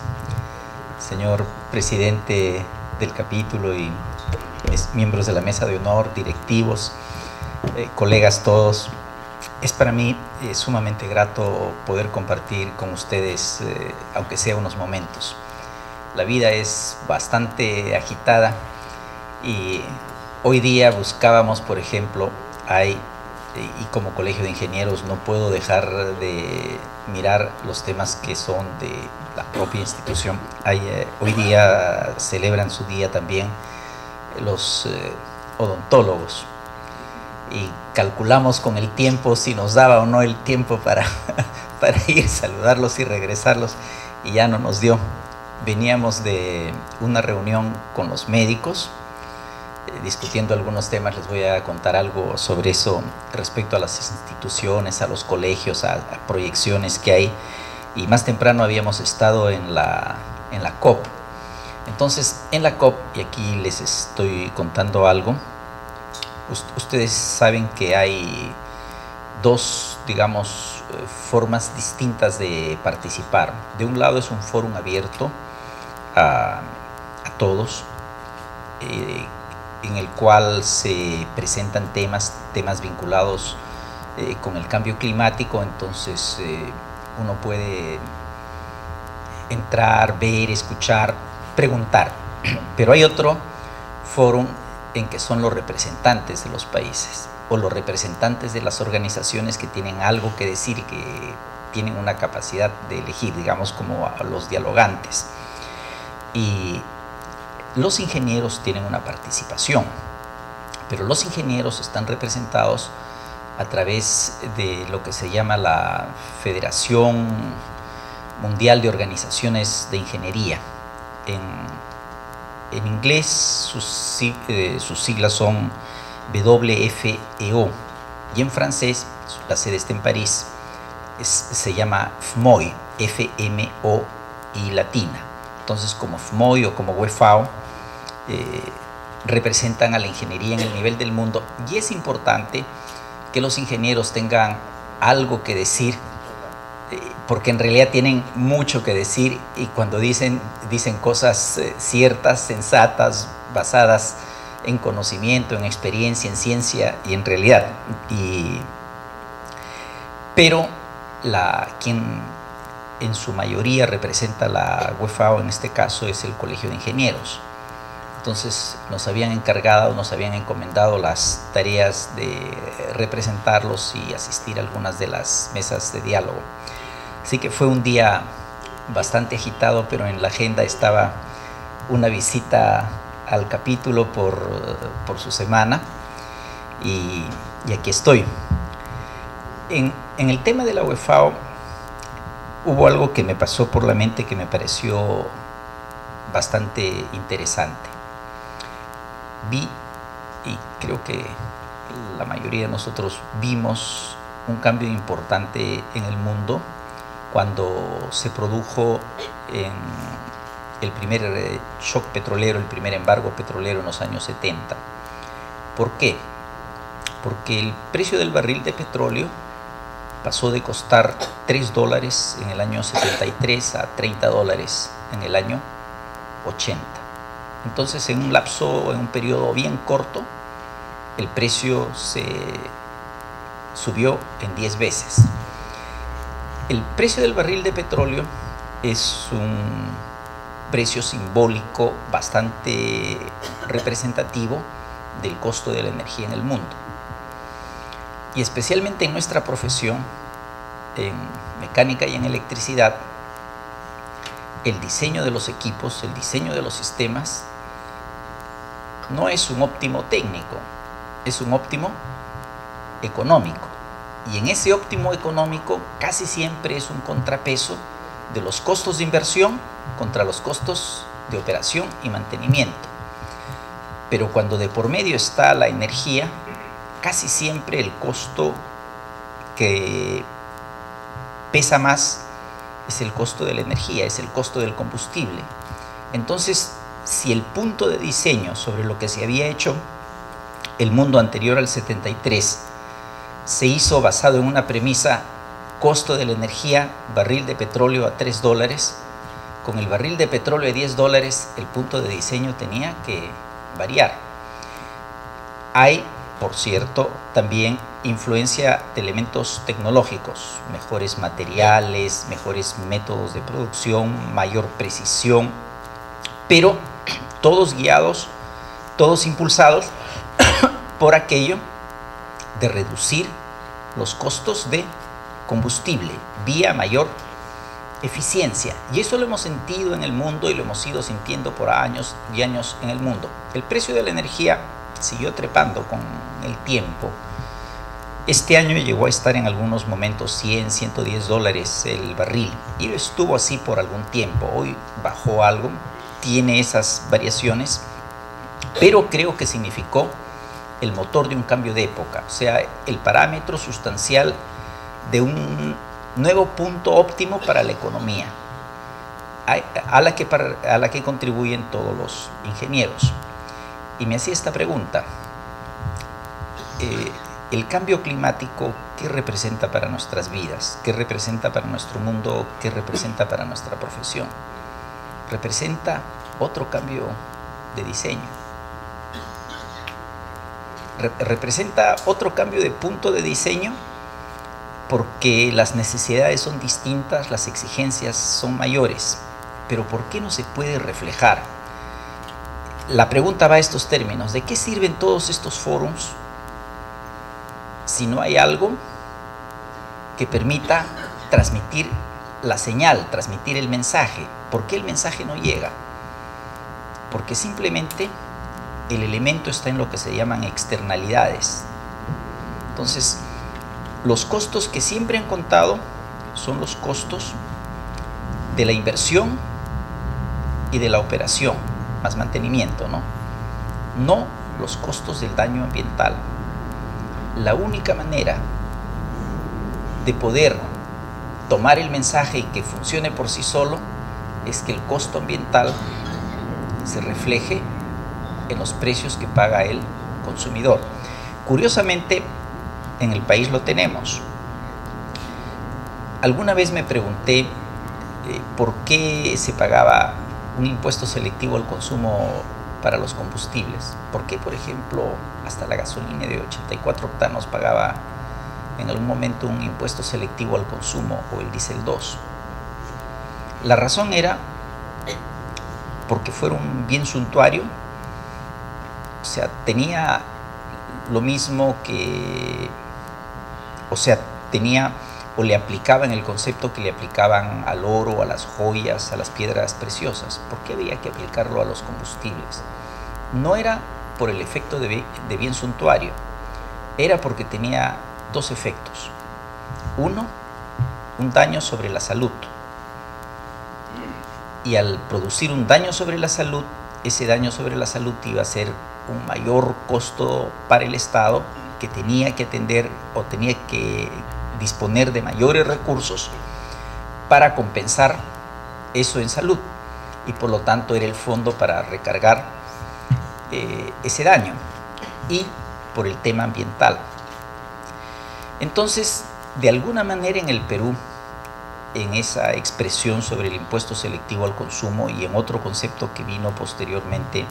señor presidente del capítulo y miembros de la mesa de honor, directivos, colegas todos. Es para mí sumamente grato poder compartir con ustedes, aunque sea unos momentos. La vida es bastante agitada y hoy día buscábamos, por ejemplo, y como colegio de ingenieros no puedo dejar de mirar los temas que son de la propia institución. Hoy día celebran su día también los odontólogos y calculamos con el tiempo si nos daba o no el tiempo para ir, saludarlos y regresarlos, y ya no nos dio. Veníamos de una reunión con los médicos discutiendo algunos temas. Les voy a contar algo sobre eso respecto a las instituciones, a los colegios, a proyecciones que hay. Y más temprano habíamos estado en la COP. Entonces, en la COP, y aquí les estoy contando algo, ustedes saben que hay dos, digamos, formas distintas de participar. De un lado es un foro abierto a todos, en el cual se presentan temas vinculados con el cambio climático. Entonces uno puede entrar, ver, escuchar, preguntar. Pero hay otro foro en que son los representantes de los países o los representantes de las organizaciones que tienen algo que decir, que tienen una capacidad de elegir, digamos, como a los dialogantes. Y los ingenieros tienen una participación, pero los ingenieros están representados a través de lo que se llama la Federación Mundial de Organizaciones de Ingeniería. En inglés sus siglas son WFEO, y en francés, la sede está en París, se llama FMOI, F-M-O y latina. Entonces, como FMOI o como WFAO, representan a la ingeniería en el nivel del mundo, y es importante que los ingenieros tengan algo que decir, porque en realidad tienen mucho que decir, y cuando dicen cosas ciertas, sensatas, basadas en conocimiento, en experiencia, en ciencia y en realidad. Pero quien en su mayoría representa la WFAO en este caso es el Colegio de Ingenieros. Entonces nos habían encargado, nos habían encomendado las tareas de representarlos y asistir a algunas de las mesas de diálogo. Así que fue un día bastante agitado, pero en la agenda estaba una visita al capítulo por su semana, y aquí estoy. En el tema de la WFAO hubo algo que me pasó por la mente que me pareció bastante interesante. Vi, y creo que la mayoría de nosotros vimos, un cambio importante en el mundo cuando se produjo el primer shock petrolero, el primer embargo petrolero en los años 70. ¿Por qué? Porque el precio del barril de petróleo pasó de costar $3 en el año 73 a $30 en el año 80. Entonces, en un lapso, en un periodo bien corto, el precio se subió en 10 veces. El precio del barril de petróleo es un precio simbólico bastante representativo del costo de la energía en el mundo. Y especialmente en nuestra profesión, en mecánica y en electricidad, el diseño de los equipos, el diseño de los sistemas, no es un óptimo técnico, es un óptimo económico. Y en ese óptimo económico casi siempre es un contrapeso de los costos de inversión contra los costos de operación y mantenimiento. Pero cuando de por medio está la energía, casi siempre el costo que pesa más es el costo de la energía, es el costo del combustible. Entonces, si el punto de diseño sobre lo que se había hecho el mundo anterior al 73 se hizo basado en una premisa: costo de la energía, barril de petróleo a $3, con el barril de petróleo de $10, el punto de diseño tenía que variar. Hay, por cierto, también influencia de elementos tecnológicos, mejores materiales, mejores métodos de producción, mayor precisión, pero todos guiados, todos impulsados por aquello de reducir los costos de combustible vía mayor eficiencia. Y eso lo hemos sentido en el mundo y lo hemos ido sintiendo por años y años en el mundo. El precio de la energía siguió trepando con el tiempo. Este año llegó a estar en algunos momentos $100, $110 el barril y estuvo así por algún tiempo. Hoy bajó algo, tiene esas variaciones, pero creo que significó el motor de un cambio de época, o sea, el parámetro sustancial de un nuevo punto óptimo para la economía, a la que contribuyen todos los ingenieros. Y me hacía esta pregunta, el cambio climático, ¿qué representa para nuestras vidas? ¿Qué representa para nuestro mundo? ¿Qué representa para nuestra profesión? Representa otro cambio de diseño. Representa otro cambio de punto de diseño porque las necesidades son distintas, las exigencias son mayores. Pero ¿por qué no se puede reflejar? La pregunta va a estos términos: ¿de qué sirven todos estos forums si no hay algo que permita transmitir la señal, transmitir el mensaje? ¿Por qué el mensaje no llega? Porque simplemente el elemento está en lo que se llaman externalidades. Entonces, los costos que siempre han contado son los costos de la inversión y de la operación, más mantenimiento, ¿no? No los costos del daño ambiental. La única manera de poder tomar el mensaje y que funcione por sí solo es que el costo ambiental se refleje en los precios que paga el consumidor. Curiosamente, en el país lo tenemos. Alguna vez me pregunté por qué se pagaba un impuesto selectivo al consumo para los combustibles. ¿Por qué, por ejemplo, hasta la gasolina de 84 octanos pagaba en algún momento un impuesto selectivo al consumo, o el diésel 2? La razón era porque fuera un bien suntuario, o sea, tenía lo mismo que, o sea, tenía o le aplicaban el concepto que le aplicaban al oro, a las joyas, a las piedras preciosas. ¿Por qué había que aplicarlo a los combustibles? No era por el efecto de bien suntuario, era porque tenía dos efectos. Uno, un daño sobre la salud. Y al producir un daño sobre la salud, ese daño sobre la salud iba a ser un mayor costo para el Estado, que tenía que atender o tenía que disponer de mayores recursos para compensar eso en salud, y por lo tanto era el fondo para recargar ese daño, y por el tema ambiental. Entonces, de alguna manera en el Perú, en esa expresión sobre el impuesto selectivo al consumo y en otro concepto que vino posteriormente,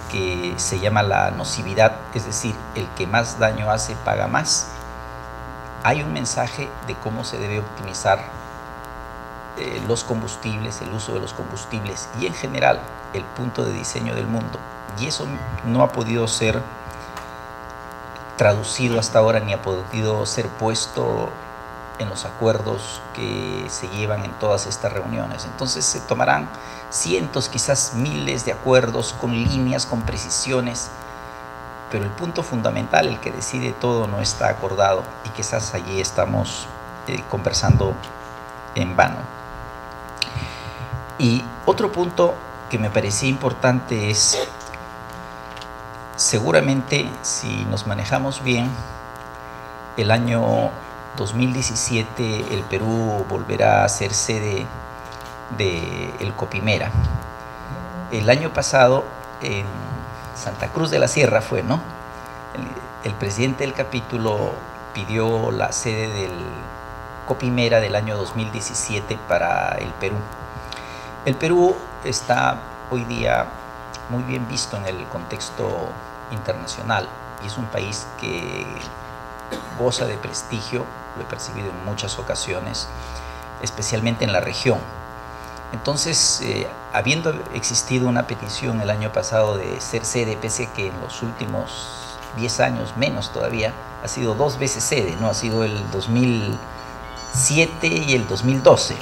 que se llama la nocividad, es decir, el que más daño hace paga más, hay un mensaje de cómo se debe optimizar los combustibles, el uso de los combustibles y en general el punto de diseño del mundo. Y eso no ha podido ser traducido hasta ahora, ni ha podido ser puesto en los acuerdos que se llevan en todas estas reuniones. Entonces se tomarán cientos, quizás miles de acuerdos con líneas, con precisiones, pero el punto fundamental, el que decide todo, no está acordado, y quizás allí estamos conversando en vano. Y otro punto que me parecía importante es, seguramente si nos manejamos bien, el año 2017 el Perú volverá a ser sede del Copimera. El año pasado en Santa Cruz de la Sierra fue, ¿no? El presidente del capítulo pidió la sede del Copimera del año 2017 para el Perú. El Perú está hoy día muy bien visto en el contexto internacional y es un país que goza de prestigio, lo he percibido en muchas ocasiones, especialmente en la región. Entonces, habiendo existido una petición el año pasado de ser sede, pese que en los últimos 10 años, menos todavía, ha sido 2 veces sede, ¿no? Ha sido el 2007 y el 2012,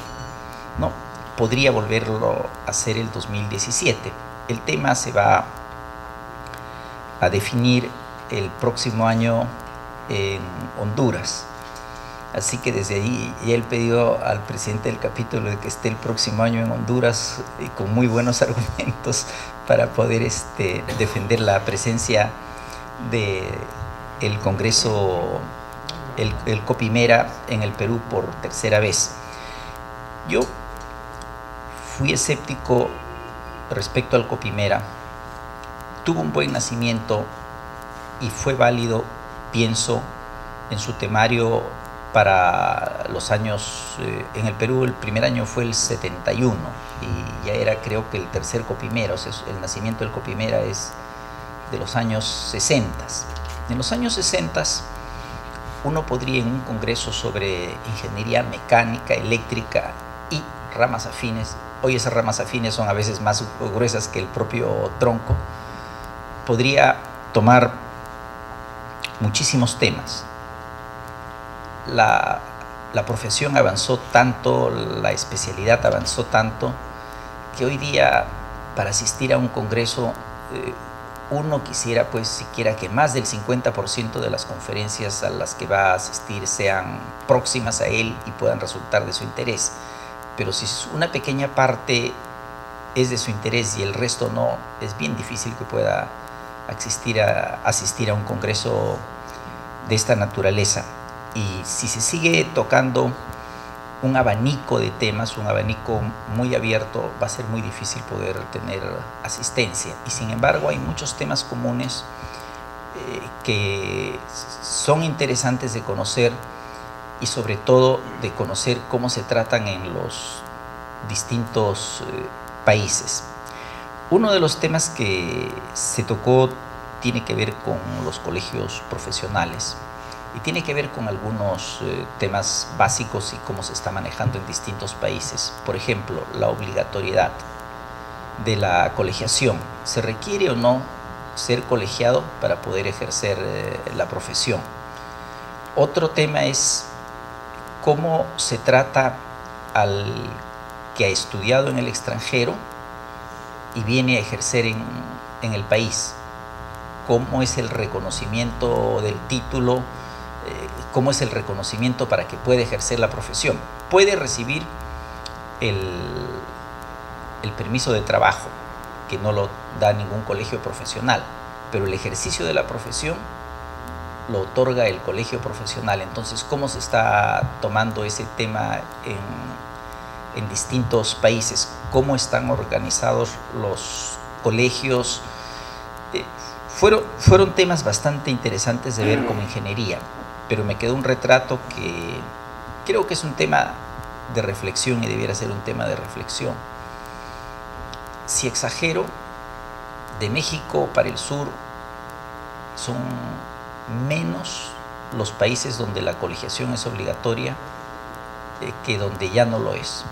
¿no? Podría volverlo a hacer el 2017. El tema se va a definir el próximo año en Honduras. Así que desde ahí ya he pedido al presidente del capítulo de que esté el próximo año en Honduras y con muy buenos argumentos para poder defender la presencia del Congreso, el Copimera en el Perú por tercera vez. Yo fui escéptico respecto al Copimera. Tuvo un buen nacimiento y fue válido, pienso, en su temario para los años, en el Perú el primer año fue el 71 y ya era, creo que el tercer Copimera, o sea, el nacimiento del Copimera es de los años 60. En los años 60 uno podría en un congreso sobre ingeniería mecánica, eléctrica y ramas afines, hoy esas ramas afines son a veces más gruesas que el propio tronco, podría tomar muchísimos temas. La profesión avanzó tanto, la especialidad avanzó tanto, que hoy día para asistir a un congreso uno quisiera pues siquiera que más del 50% de las conferencias a las que va a asistir sean próximas a él y puedan resultar de su interés. Pero si una pequeña parte es de su interés y el resto no, es bien difícil que pueda asistir a un congreso de esta naturaleza. Y si se sigue tocando un abanico de temas, un abanico muy abierto, va a ser muy difícil poder tener asistencia. Y sin embargo hay muchos temas comunes que son interesantes de conocer y sobre todo de conocer cómo se tratan en los distintos países. Uno de los temas que se tocó tiene que ver con los colegios profesionales y tiene que ver con algunos temas básicos y cómo se está manejando en distintos países. Por ejemplo, la obligatoriedad de la colegiación. ¿Se requiere o no ser colegiado para poder ejercer la profesión? Otro tema es cómo se trata al que ha estudiado en el extranjero y viene a ejercer en el país. ¿Cómo es el reconocimiento del título? ¿Cómo es el reconocimiento para que pueda ejercer la profesión? Puede recibir el permiso de trabajo, que no lo da ningún colegio profesional, pero el ejercicio de la profesión lo otorga el colegio profesional. Entonces, ¿cómo se está tomando ese tema en distintos países? ¿Cómo están organizados los colegios? Fueron temas bastante interesantes de ver como ingeniería, pero me quedó un retrato que creo que es un tema de reflexión y debiera ser un tema de reflexión. Si exagero, de México para el sur son menos los países donde la colegiación es obligatoria que donde ya no lo es.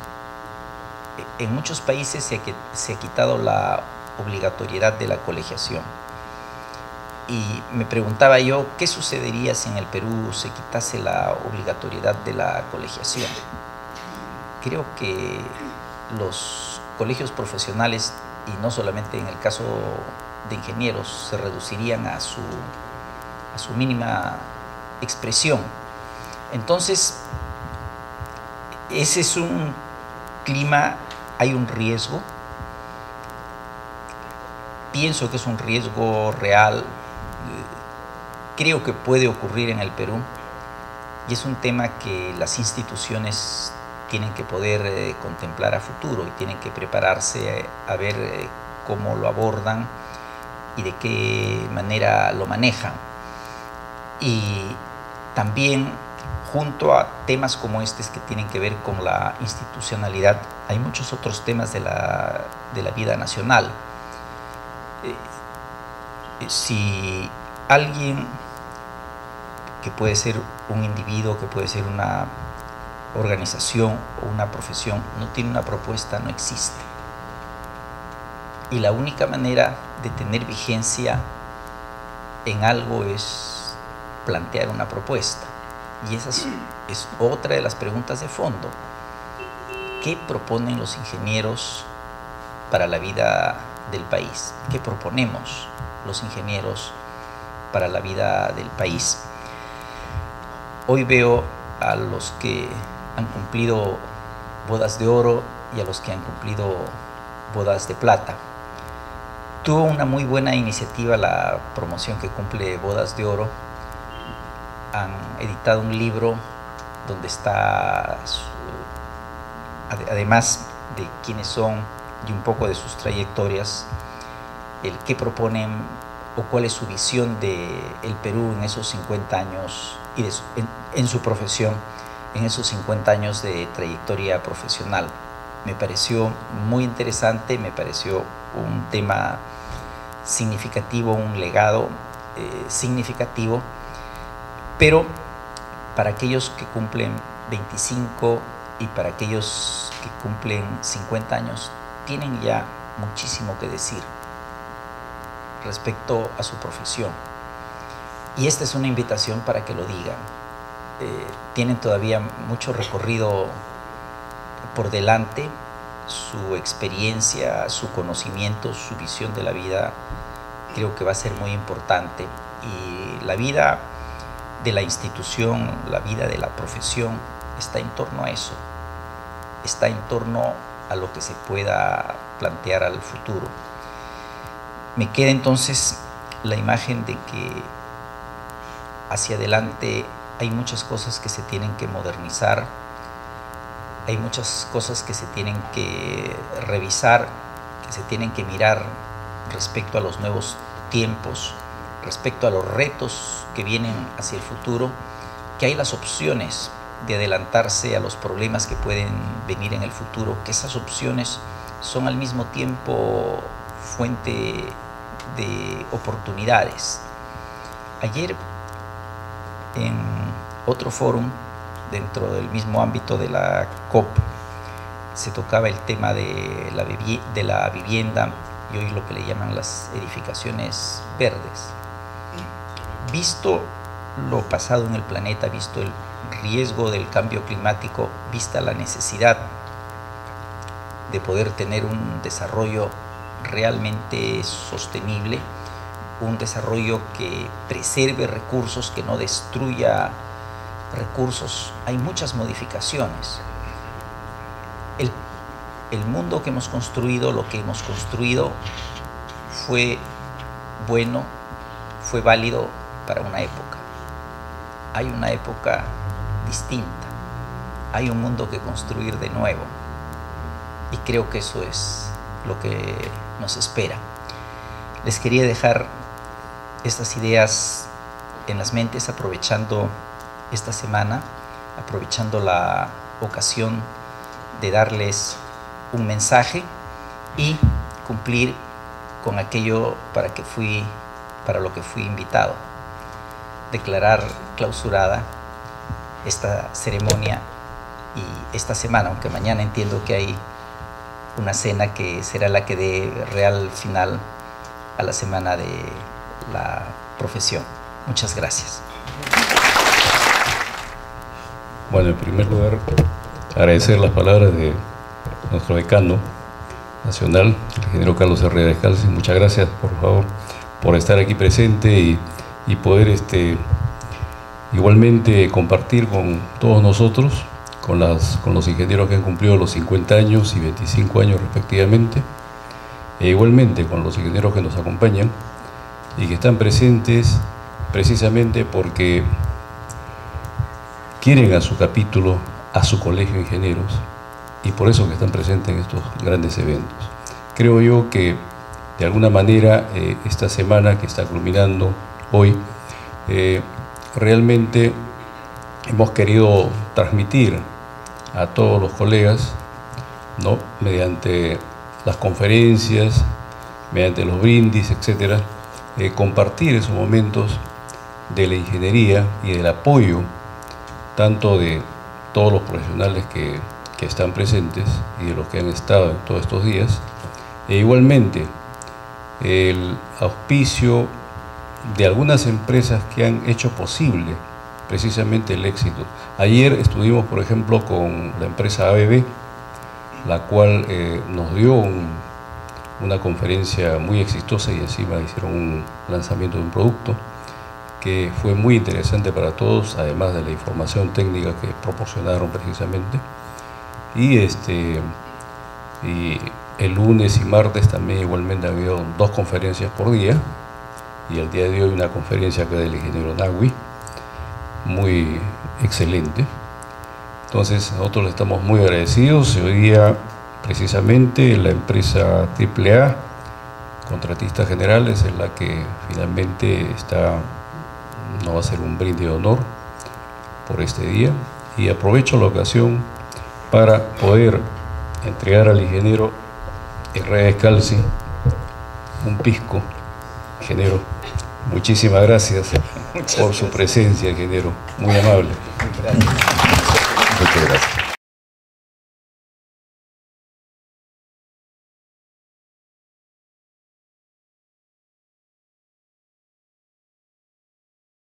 En muchos países se ha quitado la obligatoriedad de la colegiación. Y me preguntaba yo, ¿qué sucedería si en el Perú se quitase la obligatoriedad de la colegiación? Creo que los colegios profesionales, y no solamente en el caso de ingenieros, se reducirían a su mínima expresión. Entonces, ese es un clima, hay un riesgo. Pienso que es un riesgo real. Creo que puede ocurrir en el Perú y es un tema que las instituciones tienen que poder contemplar a futuro y tienen que prepararse a ver cómo lo abordan y de qué manera lo manejan. Y también junto a temas como estos que tienen que ver con la institucionalidad, hay muchos otros temas de la vida nacional. Si alguien, que puede ser un individuo, que puede ser una organización o una profesión, no tiene una propuesta, no existe. Y la única manera de tener vigencia en algo es plantear una propuesta. Y esa es otra de las preguntas de fondo. ¿Qué proponen los ingenieros para la vida del país? ¿Qué proponemos los ingenieros para la vida del país? Hoy veo a los que han cumplido bodas de oro y a los que han cumplido bodas de plata. Tuvo una muy buena iniciativa la promoción que cumple bodas de oro. Han editado un libro donde está, además de quiénes son y un poco de sus trayectorias, el qué proponen o cuál es su visión del Perú en esos 50 años y en su profesión, en esos 50 años de trayectoria profesional. Me pareció muy interesante, me pareció un tema significativo, un legado significativo, pero para aquellos que cumplen 25 y para aquellos que cumplen 50 años, tienen ya muchísimo que decir respecto a su profesión. Y esta es una invitación para que lo digan. Tienen todavía mucho recorrido por delante, su experiencia, su conocimiento, su visión de la vida, creo que va a ser muy importante. Y la vida de la institución, la vida de la profesión, está en torno a eso, está en torno a lo que se pueda plantear al futuro. Me queda entonces la imagen de que hacia adelante hay muchas cosas que se tienen que modernizar, hay muchas cosas que se tienen que revisar, que se tienen que mirar respecto a los nuevos tiempos, respecto a los retos que vienen hacia el futuro, que hay las opciones de adelantarse a los problemas que pueden venir en el futuro, que esas opciones son al mismo tiempo fuente de oportunidades. Ayer, en otro fórum, dentro del mismo ámbito de la COP, se tocaba el tema de la vivienda y hoy lo que le llaman las edificaciones verdes. Visto lo pasado en el planeta, visto el riesgo del cambio climático, vista la necesidad de poder tener un desarrollo realmente sostenible, un desarrollo que preserve recursos, que no destruya recursos, hay muchas modificaciones. El mundo que hemos construido, lo que hemos construido, fue bueno, fue válido para una época. Hay una época distinta, hay un mundo que construir de nuevo y creo que eso es lo que nos espera. Les quería dejar estas ideas en las mentes, aprovechando esta semana, aprovechando la ocasión de darles un mensaje y cumplir con aquello para lo que fui invitado. Declarar clausurada esta ceremonia y esta semana, aunque mañana entiendo que hay una cena que será la que dé real final a la semana de la profesión. Muchas gracias. Bueno, en primer lugar, agradecer las palabras de nuestro decano nacional, el ingeniero Carlos Herrera Descalzi. Muchas gracias, por favor, por estar aquí presente y poder igualmente compartir con todos nosotros, con los ingenieros que han cumplido los 50 años y 25 años respectivamente, e igualmente con los ingenieros que nos acompañan y que están presentes precisamente porque quieren a su capítulo, a su colegio de ingenieros, y por eso que están presentes en estos grandes eventos. Creo yo que de alguna manera esta semana que está culminando hoy realmente hemos querido transmitir a todos los colegas, ¿no?, mediante las conferencias, mediante los brindis, etcétera, compartir esos momentos de la ingeniería y del apoyo tanto de todos los profesionales que están presentes y de los que han estado en todos estos días, e igualmente el auspicio de algunas empresas que han hecho posible precisamente el éxito. Ayer estuvimos, por ejemplo, con la empresa ABB, la cual nos dio una conferencia muy exitosa y encima hicieron un lanzamiento de un producto que fue muy interesante para todos, además de la información técnica que proporcionaron precisamente. Y el lunes y martes también igualmente ha habido 2 conferencias por día, y el día de hoy una conferencia acá del ingeniero Nagui, muy excelente. Entonces nosotros le estamos muy agradecidos, y hoy día precisamente la empresa AAA, contratista generales, es la que finalmente nos va a hacer un brindis de honor por este día, y aprovecho la ocasión para poder entregar al ingeniero Israel Scalzi un pisco. Ingeniero, muchísimas gracias por su presencia, ingeniero, muy amable. Muchas gracias.